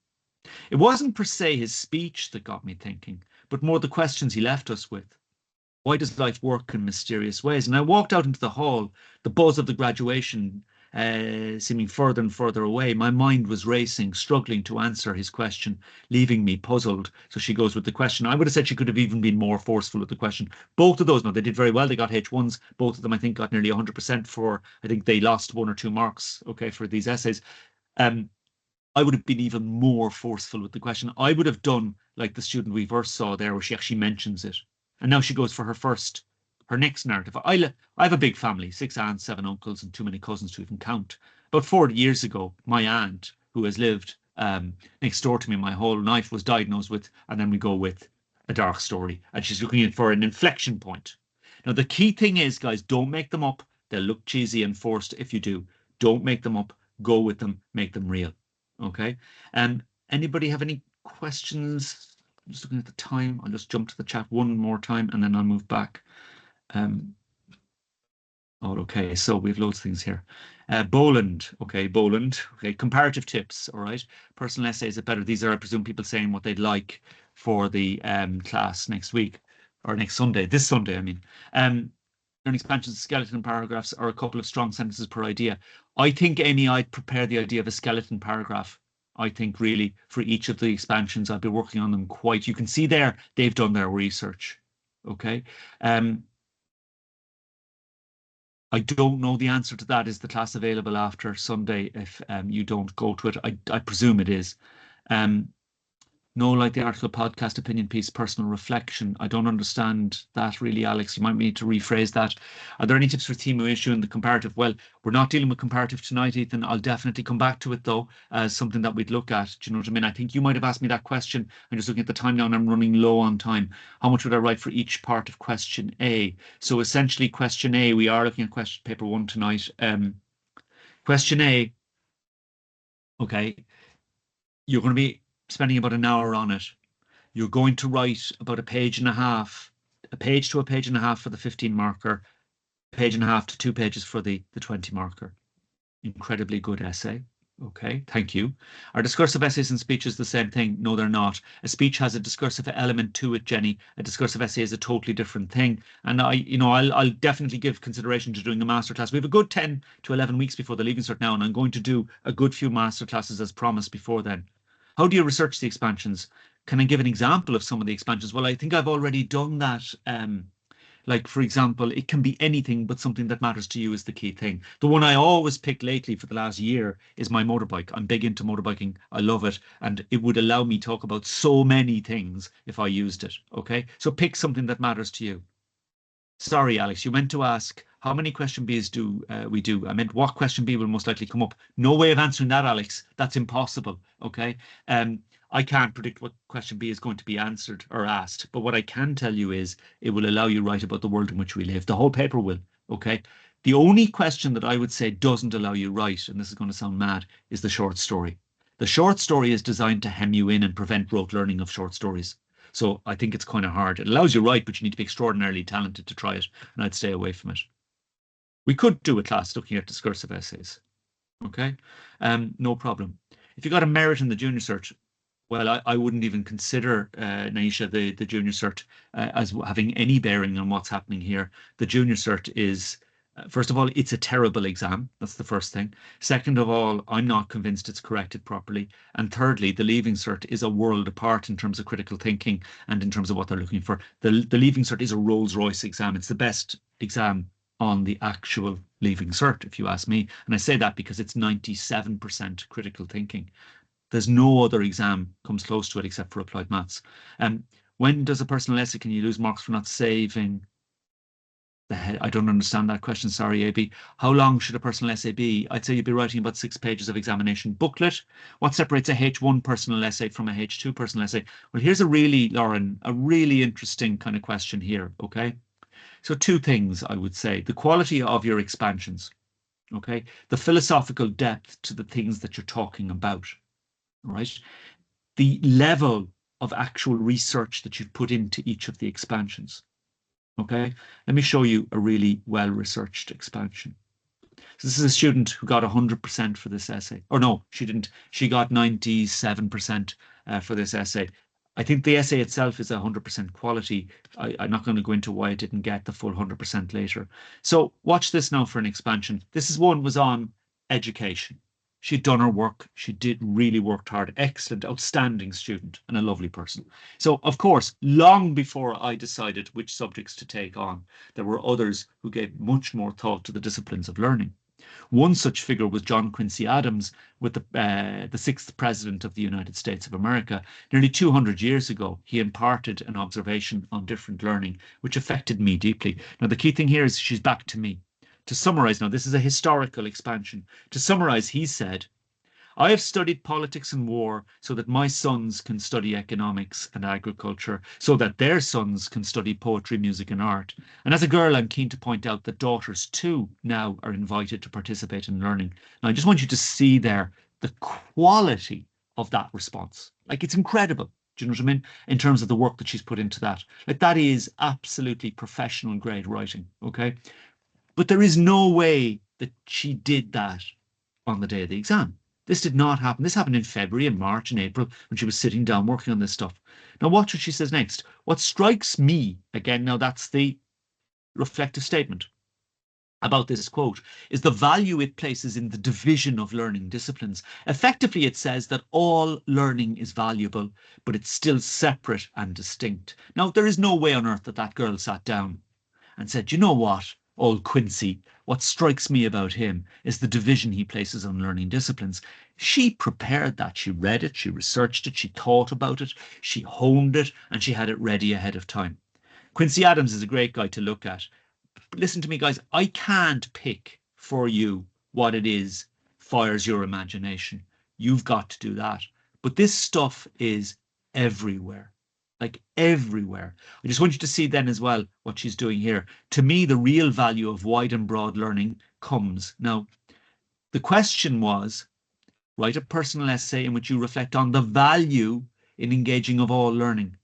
It wasn't per se his speech that got me thinking, but more the questions he left us with. Why does life work in mysterious ways? And I walked out into the hall, the buzz of the graduation seeming further and further away. My mind was racing, struggling to answer his question, leaving me puzzled. So she goes with the question. I would have said she could have even been more forceful with the question. Both of those, no, they did very well. They got H1s. Both of them, I think, got nearly 100% for, I think they lost 1 or 2 marks, okay, for these essays. I would have been even more forceful with the question. I would have done like the student we first saw there, where she actually mentions it. And now she goes for her next narrative. I have a big family, 6 aunts, 7 uncles, and too many cousins to even count. About 40 years ago, my aunt, who has lived next door to me my whole life, was diagnosed with, and then we go with a dark story. And she's looking for an inflection point. Now, the key thing is, guys, don't make them up. They'll look cheesy and forced if you do. Don't make them up. Go with them. Make them real. Okay. Anybody have any questions? I'm just looking at the time. I'll just jump to the chat one more time and then I'll move back. Okay, so we have loads of things here. Boland, okay, comparative tips, all right. Personal essays are better. These are, I presume, people saying what they'd like for the class next week or next Sunday, this Sunday, I mean. Learning expansions, skeleton paragraphs, or a couple of strong sentences per idea. I think, Amy, I'd prepare the idea of a skeleton paragraph. I think really for each of the expansions, I've been working on them quite. You can see there, they've done their research. Okay. I don't know the answer to that. Is the class available after Sunday if you don't go to it? I presume it is. No, like the article, podcast, opinion piece, personal reflection. I don't understand that really, Alex. You might need to rephrase that. Are there any tips for theme or issue in the comparative? Well, we're not dealing with comparative tonight, Ethan. I'll definitely come back to it, though, as something that we'd look at. Do you know what I mean? I think you might have asked me that question. I'm just looking at the time now and I'm running low on time. How much would I write for each part of question A? So essentially, question A, we are looking at question paper 1 tonight. Question A, okay, you're going to be spending about an hour on it. You're going to write about a page and a half, a page to a page and a half for the 15 marker, page and a half to 2 pages for the 20 marker. Incredibly good essay. Okay, thank you. Are discursive essays and speeches the same thing? No, they're not. A speech has a discursive element to it, Jenny. A discursive essay is a totally different thing. And I'll definitely give consideration to doing a masterclass. We have a good 10 to 11 weeks before the Leaving Cert now, and I'm going to do a good few masterclasses as promised before then. How do you research the expansions? Can I give an example of some of the expansions? Well, I think I've already done that. Like, for example, it can be anything, but something that matters to you is the key thing. The one I always pick lately for the last year is my motorbike. I'm big into motorbiking. I love it. And it would allow me to talk about so many things if I used it. Okay, so pick something that matters to you. Sorry, Alex, you meant to ask how many question Bs do we do? I meant what question B will most likely come up. No way of answering that, Alex. That's impossible. Okay. I can't predict what question B is going to be answered or asked, but what I can tell you is it will allow you to write about the world in which we live. The whole paper will. Okay. The only question that I would say doesn't allow you to write, and this is going to sound mad, is the short story. The short story is designed to hem you in and prevent rote learning of short stories. So I think it's kind of hard. It allows you to write, but you need to be extraordinarily talented to try it, and I'd stay away from it. We could do a class looking at discursive essays. Okay, no problem. If you got a merit in the junior cert, well, I wouldn't even consider, Naisha, the junior cert as having any bearing on what's happening here. The junior cert is First of all, it's a terrible exam. That's the first thing. Second of all, I'm not convinced it's corrected properly. And thirdly, the Leaving Cert is a world apart in terms of critical thinking and in terms of what they're looking for. The Leaving Cert is a Rolls-Royce exam. It's the best exam on the actual Leaving Cert, if you ask me. And I say that because it's 97% critical thinking. There's no other exam comes close to it except for applied maths. When does a personal essay, can you lose marks for not saving the head? I don't understand that question. Sorry, AB. How long should a personal essay be? I'd say you'd be writing about 6 pages of examination booklet. What separates a H1 personal essay from a H2 personal essay? Well, here's a really, Lauren, a really interesting kind of question here. Okay. So 2 things I would say: the quality of your expansions. Okay. The philosophical depth to the things that you're talking about. Right. The level of actual research that you've put into each of the expansions. Okay, let me show you a really well-researched expansion. So this is a student who got 100% for this essay. Or no, she didn't. She got 97% for this essay. I think the essay itself is 100% quality. I'm not going to go into why it didn't get the full 100% later. So watch this now for an expansion. This is one was on education. She'd done her work. She did really worked hard. Excellent, outstanding student and a lovely person. So, of course, long before I decided which subjects to take on, there were others who gave much more thought to the disciplines of learning. One such figure was John Quincy Adams, with the 6th President of the United States of America. Nearly 200 years ago, he imparted an observation on different learning, which affected me deeply. Now, the key thing here is she's back to me. To summarize, now this is a historical expansion. To summarize, he said, I have studied politics and war so that my sons can study economics and agriculture, so that their sons can study poetry, music and art. And as a girl, I'm keen to point out that daughters too now are invited to participate in learning. Now, I just want you to see there the quality of that response. Like, it's incredible. Do you know what I mean? In terms of the work that she's put into that. Like, that is absolutely professional grade writing, okay? But there is no way that she did that on the day of the exam. This did not happen. This happened in February and March and April when she was sitting down working on this stuff. Now watch what she says next. What strikes me, again, now that's the reflective statement about this quote, is the value it places in the division of learning disciplines. Effectively, it says that all learning is valuable, but it's still separate and distinct. Now, there is no way on earth that that girl sat down and said, you know what, old Quincy, what strikes me about him is the division he places on learning disciplines. She prepared that. She read it, she researched it, she thought about it, she honed it, and she had it ready ahead of time. Quincy Adams is a great guy to look at. But listen to me, guys, I can't pick for you what it is fires your imagination. You've got to do that. But this stuff is everywhere. Like everywhere. I just want you to see then as well what she's doing here. To me, the real value of wide and broad learning comes. Now, the question was, write a personal essay in which you reflect on the value in engaging of all learning,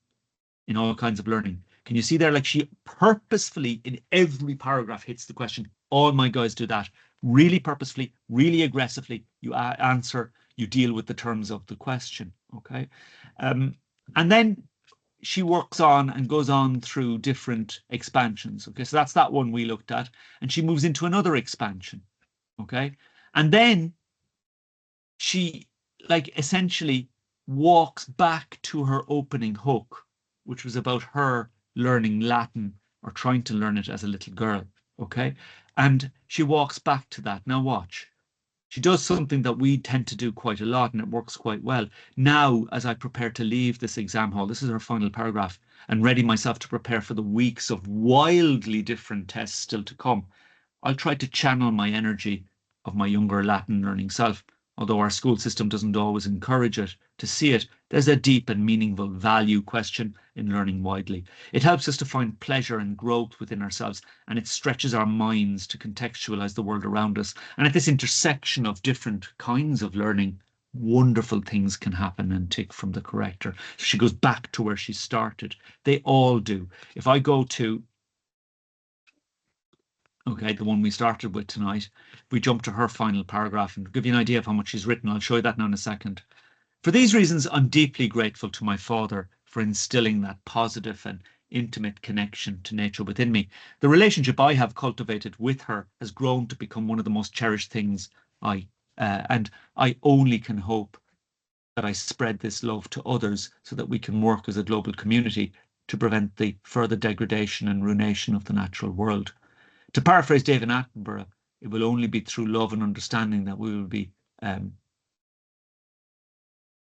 in all kinds of learning. Can you see there, like she purposefully in every paragraph hits the question. All my guys do that. Really purposefully, really aggressively. You answer, you deal with the terms of the question. Okay. And then she works on and goes on through different expansions. Okay, so that's that one we looked at. And she moves into another expansion. Okay. And then she like essentially walks back to her opening hook, which was about her learning Latin or trying to learn it as a little girl. Okay. And she walks back to that. Now watch. She does something that we tend to do quite a lot, and it works quite well. Now, as I prepare to leave this exam hall, this is her final paragraph, and ready myself to prepare for the weeks of wildly different tests still to come, I'll try to channel my energy of my younger Latin learning self. Although our school system doesn't always encourage it, to see it, there's a deep and meaningful value question in learning widely. It helps us to find pleasure and growth within ourselves, and it stretches our minds to contextualize the world around us. And at this intersection of different kinds of learning, wonderful things can happen and tick from the corrector. So she goes back to where she started. They all do. If I go to okay, the one we started with tonight, we jump to her final paragraph and give you an idea of how much she's written. I'll show you that now in a second. For these reasons, I'm deeply grateful to my father for instilling that positive and intimate connection to nature within me. The relationship I have cultivated with her has grown to become one of the most cherished things and I only can hope that I spread this love to others so that we can work as a global community to prevent the further degradation and ruination of the natural world. To paraphrase David Attenborough, it will only be through love and understanding that we will be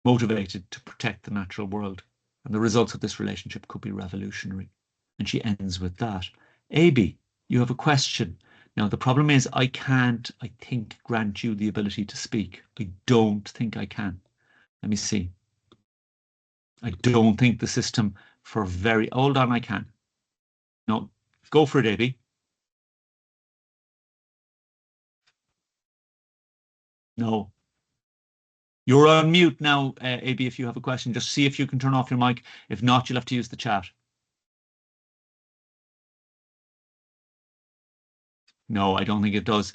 motivated to protect the natural world. And the results of this relationship could be revolutionary. And she ends with that. Abi, you have a question. Now, the problem is I can't, I think, grant you the ability to speak. I don't think I can. Let me see. I don't think the system for very... Hold on, I can. No, go for it, Abi. No. You're on mute now, Abi, if you have a question. Just see if you can turn off your mic. If not, you'll have to use the chat. No, I don't think it does.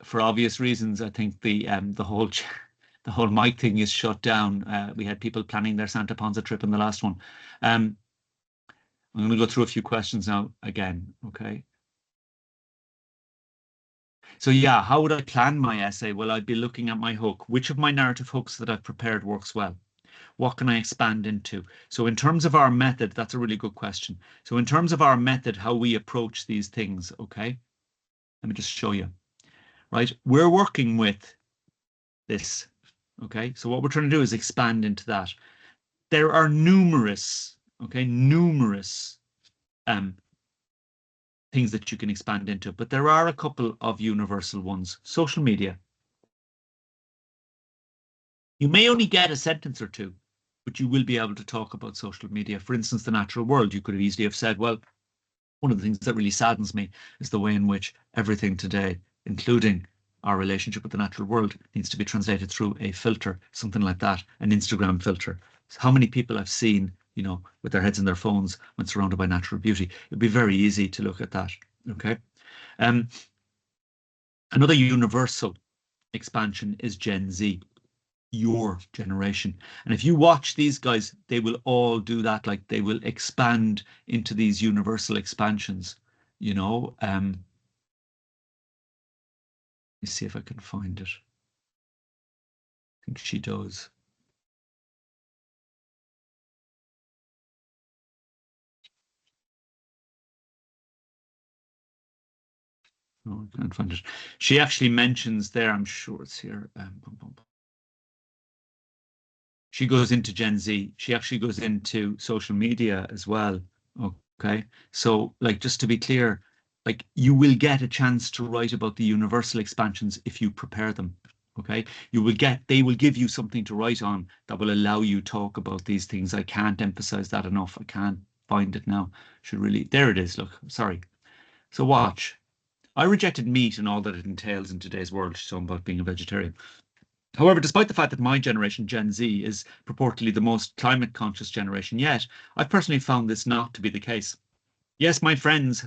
For obvious reasons, I think the whole mic thing is shut down. We had people planning their Santa Ponza trip in the last one. I'm going to go through a few questions now again, okay? So yeah, how would I plan my essay? Well, I'd be looking at my hook. Which of my narrative hooks that I've prepared works well? What can I expand into? So in terms of our method, that's a really good question. So in terms of our method, how we approach these things, okay? Let me just show you, right? We're working with this, okay? So what we're trying to do is expand into that. There are numerous, okay, numerous things that you can expand into, but there are a couple of universal ones. Social media. You may only get a sentence or two, but you will be able to talk about social media. For instance, the natural world, you could have easily have said, well, one of the things that really saddens me is the way in which everything today, including our relationship with the natural world, needs to be translated through a filter, something like that, an Instagram filter. So how many people I've seen, you know, with their heads in their phones when surrounded by natural beauty. It'd be very easy to look at that, okay? Another universal expansion is Gen Z, your generation. And if you watch these guys, they will all do that. Like they will expand into these universal expansions, you know. Let me see if I can find it. I think she does. No, I can't find it. She actually mentions there, I'm sure it's here. She goes into Gen Z. She actually goes into social media as well. Okay. So like, just to be clear, like you will get a chance to write about the universal expansions if you prepare them. Okay. They will give you something to write on that will allow you talk about these things. I can't emphasize that enough. I can't find it now. Should really, there it is. Look, sorry. So watch. I rejected meat and all that it entails in today's world. She's talking about being a vegetarian. However, despite the fact that my generation, Gen Z, is purportedly the most climate conscious generation yet, I've personally found this not to be the case. Yes, my friends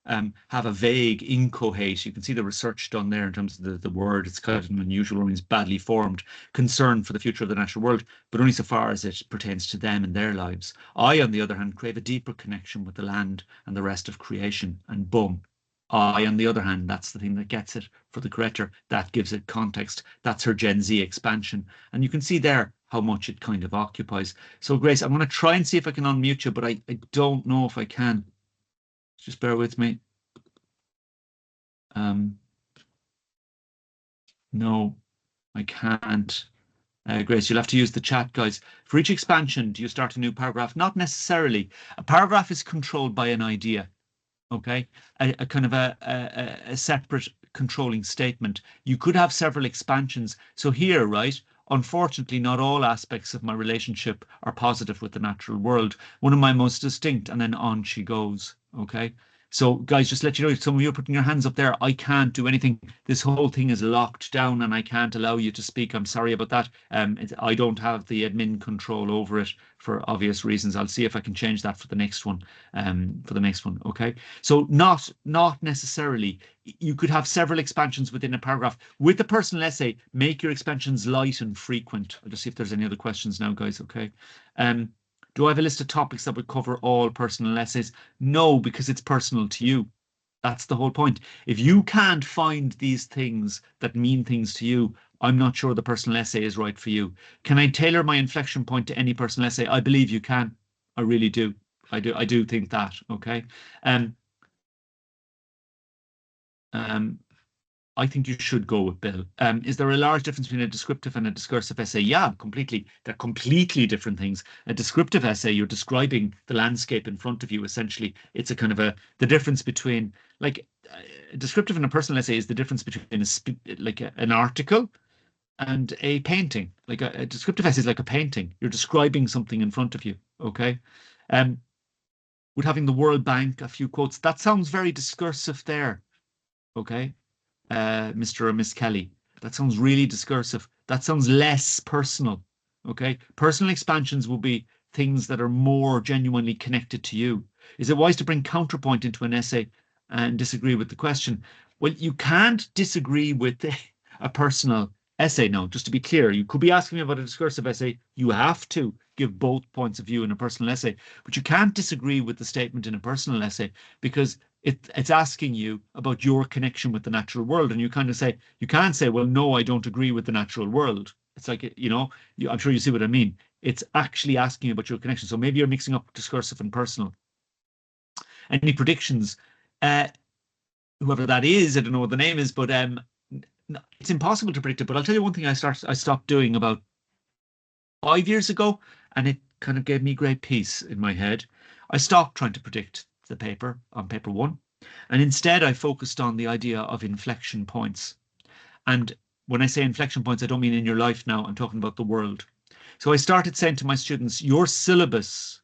have a vague incoherent, you can see the research done there in terms of the word, it's kind of an unusual, or means badly formed, concern for the future of the natural world, but only so far as it pertains to them and their lives. I, on the other hand, crave a deeper connection with the land and the rest of creation, and boom, I, on the other hand, that's the thing that gets it for the creator. That gives it context. That's her Gen Z expansion. And you can see there how much it kind of occupies. So Grace, I'm going to try and see if I can unmute you, but I don't know if I can. Just bear with me. No, I can't. Grace, you'll have to use the chat, guys. For each expansion, do you start a new paragraph? Not necessarily. A paragraph is controlled by an idea. Okay, a kind of a separate controlling statement. You could have several expansions. So here, right, unfortunately, not all aspects of my relationship are positive with the natural world. One of my most distinct, and then on she goes. Okay. So guys, just let you know, some of you are putting your hands up there. I can't do anything. This whole thing is locked down and I can't allow you to speak. I'm sorry about that. I don't have the admin control over it for obvious reasons. I'll see if I can change that for the next one. Okay. So not necessarily. You could have several expansions within a paragraph. With the personal essay, make your expansions light and frequent. I'll just see if there's any other questions now, guys. Okay. Do I have a list of topics that would cover all personal essays? No, because it's personal to you. That's the whole point. If you can't find these things that mean things to you, I'm not sure the personal essay is right for you. Can I tailor my inflection point to any personal essay? I believe you can. I really do. I do think that. Okay. Um, um, I think you should go with Bill. Is there a large difference between a descriptive and a discursive essay? Yeah, completely. They're completely different things. A descriptive essay, you're describing the landscape in front of you, essentially. It's a kind of the difference between, like, a descriptive and a personal essay is the difference between an article and a painting. Like a descriptive essay is like a painting. You're describing something in front of you, okay? With having the World Bank, a few quotes, that sounds very discursive there, okay? Mr. or Miss Kelly. That sounds really discursive. That sounds less personal. Okay. Personal expansions will be things that are more genuinely connected to you. Is it wise to bring counterpoint into an essay and disagree with the question? Well, you can't disagree with a personal essay now. Just to be clear, you could be asking me about a discursive essay. You have to give both points of view in a personal essay, but you can't disagree with the statement in a personal essay because it's asking you about your connection with the natural world. And you kind of say, you can't say, well, no, I don't agree with the natural world. It's like, I'm sure you see what I mean. It's actually asking about your connection. So maybe you're mixing up discursive and personal. Any predictions? Whoever that is, I don't know what the name is, but it's impossible to predict it. But I'll tell you one thing I stopped doing about 5 years ago, and it kind of gave me great peace in my head. I stopped trying to predict the paper on paper one, and instead I focused on the idea of inflection points. And when I say inflection points, I don't mean in your life now, I'm talking about the world. So I started saying to my students, your syllabus,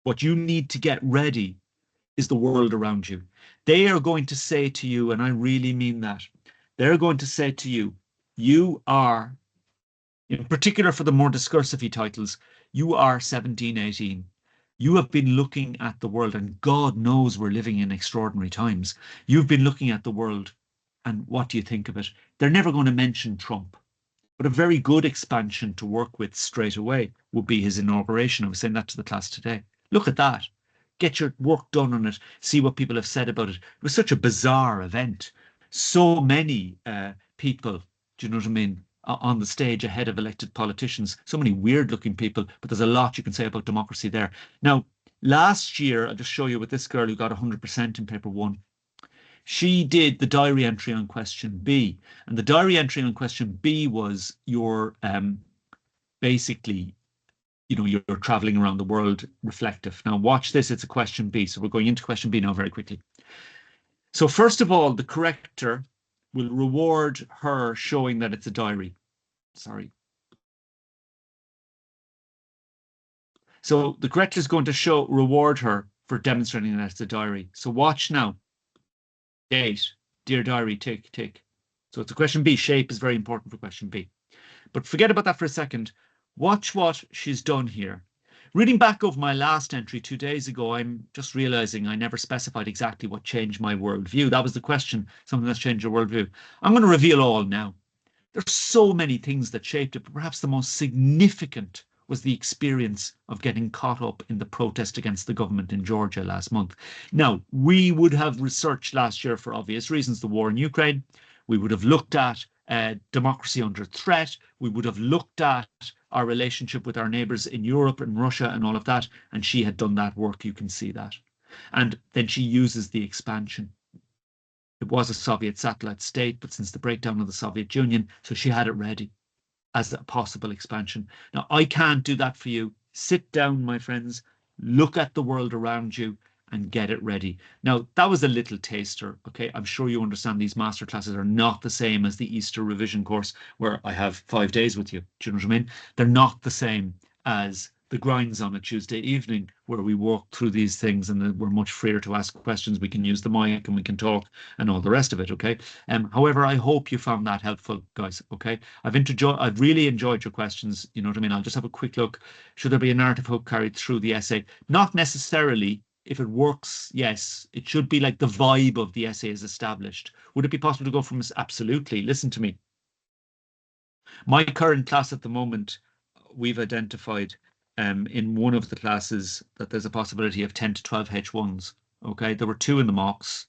what you need to get ready is the world around you. They are going to say to you, and I really mean that, they're going to say to you, you are, in particular for the more discursive titles, you are 17, 18. You have been looking at the world, and God knows we're living in extraordinary times. You've been looking at the world, and what do you think of it? They're never going to mention Trump, but a very good expansion to work with straight away would be his inauguration. I was saying that to the class today. Look at that. Get your work done on it. See what people have said about it. It was such a bizarre event. So many people, do you know what I mean, on the stage ahead of elected politicians. So many weird looking people, but there's a lot you can say about democracy there. Now, last year, I'll just show you with this girl who got 100% in paper one. She did the diary entry on question B. And the diary entry on question B was your basically, you're traveling around the world reflective. Now watch this, it's a question B. So we're going into question B now very quickly. So first of all, the corrector will reward her showing that it's a diary. Sorry. So the corrector is going to reward her for demonstrating that it's a diary. So watch now. Date, dear diary, tick, tick. So it's a question B. Shape is very important for question B. But forget about that for a second. Watch what she's done here. Reading back over my last entry 2 days ago, I'm just realizing I never specified exactly what changed my worldview. That was the question, something that's changed your worldview. I'm going to reveal all now. There's so many things that shaped it, but perhaps the most significant was the experience of getting caught up in the protest against the government in Georgia last month. Now, we would have researched last year for obvious reasons, the war in Ukraine. We would have looked at democracy under threat. We would have looked at our relationship with our neighbours in Europe and Russia and all of that. And she had done that work. You can see that. And then she uses the expansion. It was a Soviet satellite state, but since the breakdown of the Soviet Union, so she had it ready as a possible expansion. Now, I can't do that for you. Sit down, my friends, look at the world around you and get it ready. Now, that was a little taster, okay? I'm sure you understand these masterclasses are not the same as the Easter revision course where I have 5 days with you. Do you know what I mean? They're not the same as the grinds on a Tuesday evening where we walk through these things and we're much freer to ask questions. We can use the mic and we can talk and all the rest of it, okay? However, I hope you found that helpful, guys, okay? I've really enjoyed your questions, you know what I mean? I'll just have a quick look. Should there be a narrative hook carried through the essay? Not necessarily. If it works, yes, it should be like the vibe of the essay is established. Would it be possible to go from this? Absolutely. Listen to me. My current class at the moment, we've identified in one of the classes that there's a possibility of 10 to 12 H1s. Okay, there were 2 in the mocks,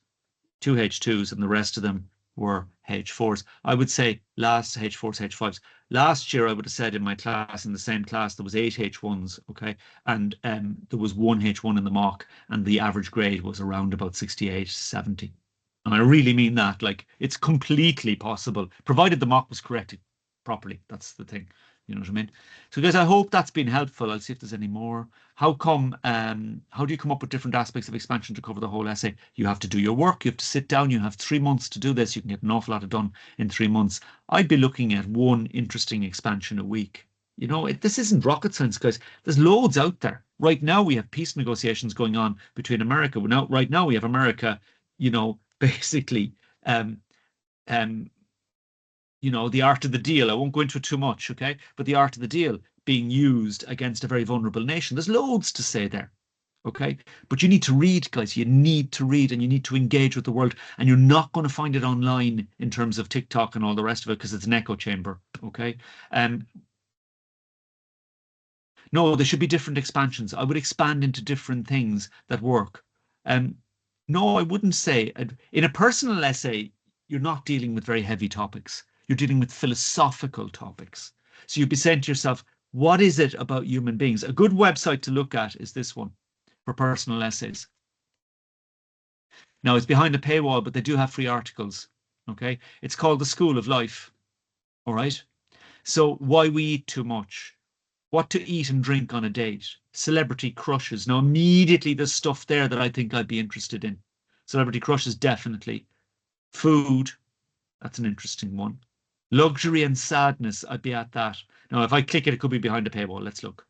2 H2s, and the rest of them were H4s. I would say last H4s, H5s. Last year, I would have said in my class, in the same class, there was 8 H1s, okay? And there was 1 H1 in the mock, and the average grade was around about 68, 70. And I really mean that. Like, it's completely possible, provided the mock was corrected properly. That's the thing. You know what I mean? So guys, I hope that's been helpful. I'll see if there's any more. How do you come up with different aspects of expansion to cover the whole essay? You have to do your work. You have to sit down. You have 3 months to do this. You can get an awful lot done in 3 months. I'd be looking at 1 interesting expansion a week. You know, this isn't rocket science, guys. There's loads out there. Right now, we have peace negotiations going on between America. Right now, we have America, you know, basically, you know, the art of the deal. I won't go into it too much, okay? But the art of the deal being used against a very vulnerable nation. There's loads to say there, okay? But you need to read, guys. You need to read and you need to engage with the world. And you're not going to find it online in terms of TikTok and all the rest of it because it's an echo chamber, okay? No, there should be different expansions. I would expand into different things that work. No, I wouldn't say. In a personal essay, you're not dealing with very heavy topics. You're dealing with philosophical topics. So you'd be saying to yourself, what is it about human beings? A good website to look at is this one for personal essays. Now, it's behind a paywall, but they do have free articles. Okay. It's called The School of Life. All right. So why we eat too much, what to eat and drink on a date, celebrity crushes. Now, immediately there's stuff there that I think I'd be interested in. Celebrity crushes, definitely. Food, that's an interesting one. Luxury and sadness, I'd be at that. Now, if I click it, it could be behind a paywall. Let's look.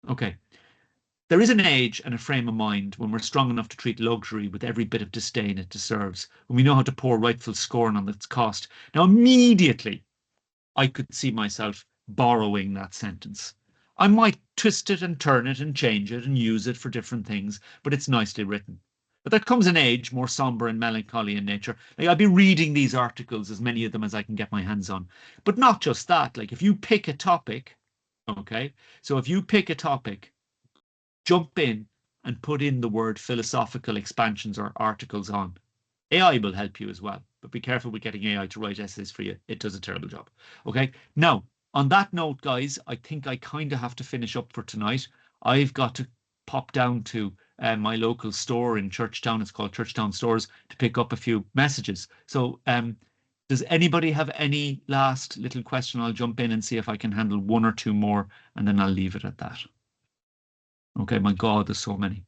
Okay. There is an age and a frame of mind when we're strong enough to treat luxury with every bit of disdain it deserves, when we know how to pour rightful scorn on its cost. Now, immediately, I could see myself borrowing that sentence. I might twist it and turn it and change it and use it for different things, but it's nicely written. But there comes an age more somber and melancholy in nature. Like, I'll be reading these articles, as many of them as I can get my hands on. But not just that. Like, if you pick a topic, okay, so if you pick a topic, jump in and put in the word philosophical expansions or articles on. AI will help you as well, but be careful with getting AI to write essays for you. It does a terrible job. Okay, now, on that note, guys, I think I kind of have to finish up for tonight. I've got to pop down to my local store in Churchtown. It's called Churchtown Stores, to pick up a few messages. So does anybody have any last little question? I'll jump in and see if I can handle 1 or 2 more, and then I'll leave it at that. Okay, my God, there's so many.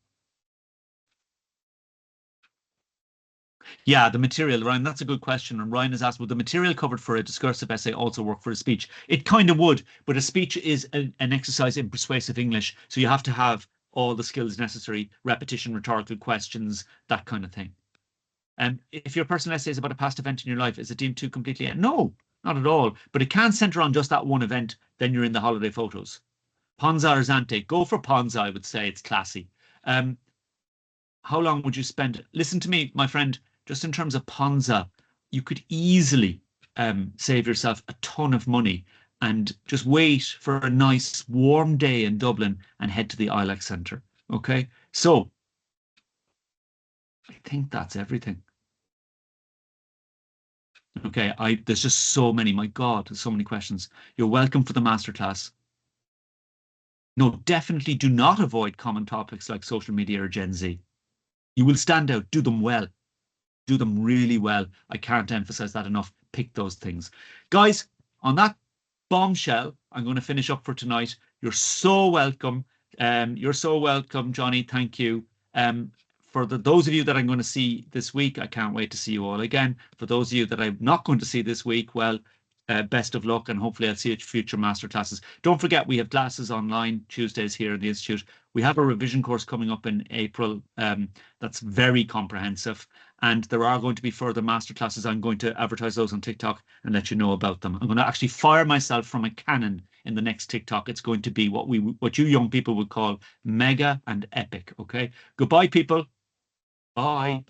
Yeah, the material, Ryan, that's a good question. And Ryan has asked, would the material covered for a discursive essay also work for a speech? It kind of would, but a speech is an exercise in persuasive English. So you have to have all the skills necessary, repetition, rhetorical questions, that kind of thing. And if your personal essay is about a past event in your life, is it deemed too completely? No, not at all. But it can center on just that one event. Then you're in the holiday photos. Ponza or Zante? Go for Ponza, I would say. It's classy. How long would you spend? Listen to me, my friend. Just in terms of Ponza, you could easily save yourself a ton of money and just wait for a nice warm day in Dublin and head to the ILAC Centre. Okay, so I think that's everything. Okay, there's just so many. My God, there's so many questions. You're welcome for the masterclass. No, definitely do not avoid common topics like social media or Gen Z. You will stand out. Do them well. Do them really well. I can't emphasize that enough. Pick those things. Guys, on that bombshell, I'm going to finish up for tonight. You're so welcome. You're so welcome, Johnny. Thank you. For those of you that I'm going to see this week, I can't wait to see you all again. For those of you that I'm not going to see this week, well, best of luck, and hopefully I'll see you at future masterclasses. Don't forget, we have classes online Tuesdays here in the Institute. We have a revision course coming up in April that's very comprehensive, and there are going to be further masterclasses. I'm going to advertise those on TikTok and let you know about them. I'm going to actually fire myself from a cannon in the next TikTok. It's going to be what you young people would call mega and epic. Okay, goodbye, people. Bye.